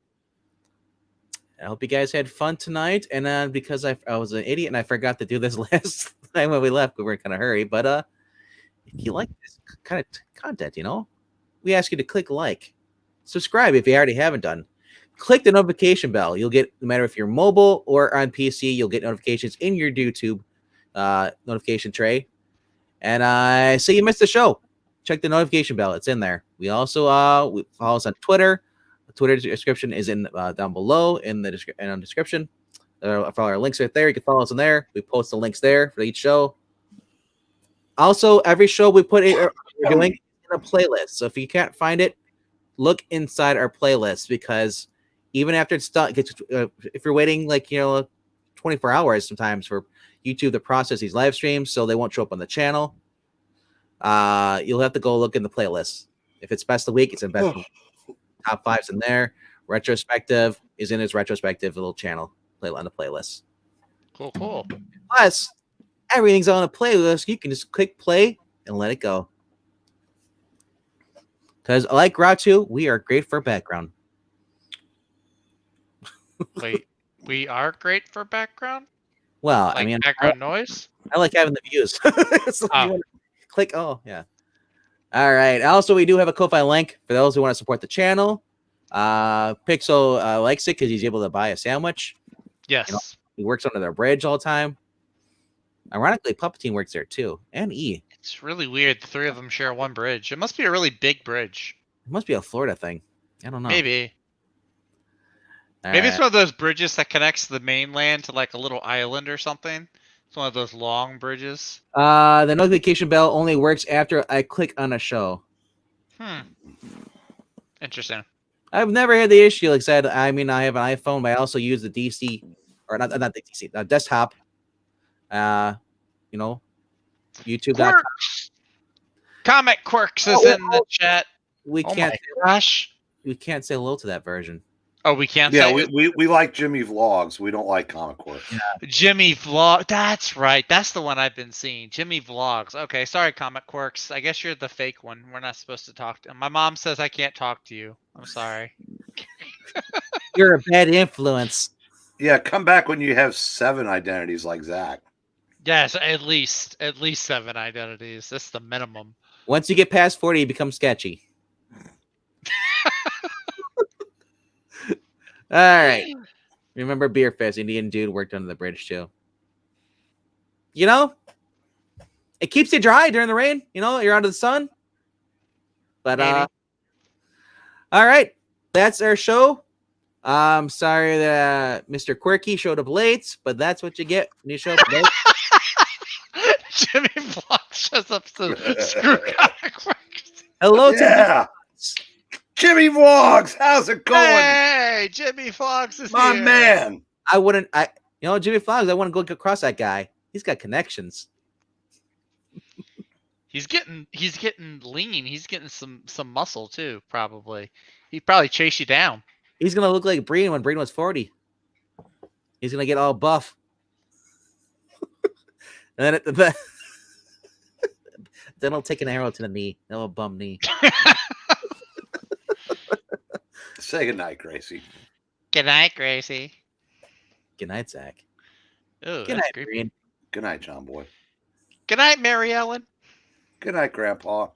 I hope you guys had fun tonight. And because I was an idiot and I forgot to do this last time when we left, we were kind of hurry. But if you like this kind of content, we ask you to click like, subscribe if you already haven't done. Click the notification bell. You'll get, no matter if you're mobile or on PC, you'll get notifications in your YouTube notification tray. And say you missed the show, check the notification bell. It's in there. We also follow us on Twitter. The Twitter description is in down below in the description. Follow our links right there. You can follow us in there. We post the links there for each show. Also, every show we put we're doing in a playlist. So if you can't find it, look inside our playlist, because even after it's done, if you're waiting 24 hours sometimes for YouTube to process these live streams, so they won't show up on the channel, you'll have to go look in the playlist. If it's best of the week, it's in best of the week. Top 5's in there. Retrospective is in his retrospective little channel on the playlist. Cool. Plus, everything's on a playlist. You can just click play and let it go. Because like Ratu, we are great for background. Wait, we are great for background? Well, Like background noise? I like having the views. So Oh. you wanna click. Oh, yeah. All right. Also, we do have a Ko-Fi link for those who want to support the channel. Pixel likes it because he's able to buy a sandwich. Yes. He works under their bridge all the time. Ironically, Puppeteen works there too, and E. It's really weird. The three of them share one bridge. It must be a really big bridge. It must be a Florida thing. I don't know. Maybe. All Maybe it's right. one of those bridges that connects the mainland to like a little island or something. It's one of those long bridges. The notification bell only works after I click on a show. Interesting. I've never had the issue. Like I said, I mean, I have an iPhone, but I also use the DC, or not the DC, desktop. YouTube. Quirks! Comic Quirks is in the chat. We Oh can't. my gosh. We can't say hello to that version. Oh, we can't Yeah, say we like Jimmy Vlogs. We don't like Comic Work. Jimmy Vlog. That's right. That's the one I've been seeing. Jimmy Vlogs. Okay, sorry, Comic Quirks. I guess you're the fake one. We're not supposed to talk to. My mom says I can't talk to you. I'm sorry. You're a bad influence. Yeah, come back when you have 7 identities like Zach. Yes, at least 7 identities. That's the minimum. Once you get past 40, you become sketchy. All right. Remember Beer Fest? Indian dude worked under the bridge too. It keeps you dry during the rain. You're under the sun. But Maybe. all right, that's our show. I'm sorry that Mr. Quirky showed up late, but that's what you get when you show up late. Jimmy Vlogs shows up to screw Comic Quirks. Hello to Yeah, Jimmy Vlogs. How's it going, Hey, Jimmy Vlogs is my here. man? Jimmy Flogs. I want to go across that guy. He's got connections. He's getting lean. He's getting some muscle too, probably. He'd probably chase you down. He's gonna look like Breen when Breen was 40. He's gonna get all buff. And then he'll take an arrow to the knee. A little bum knee. Say goodnight, Gracie. Good night, Gracie. Good night, Zach. Ooh, Good that's night, creepy. Green. Good night, John Boy. Good night, Mary Ellen. Good night, Grandpa.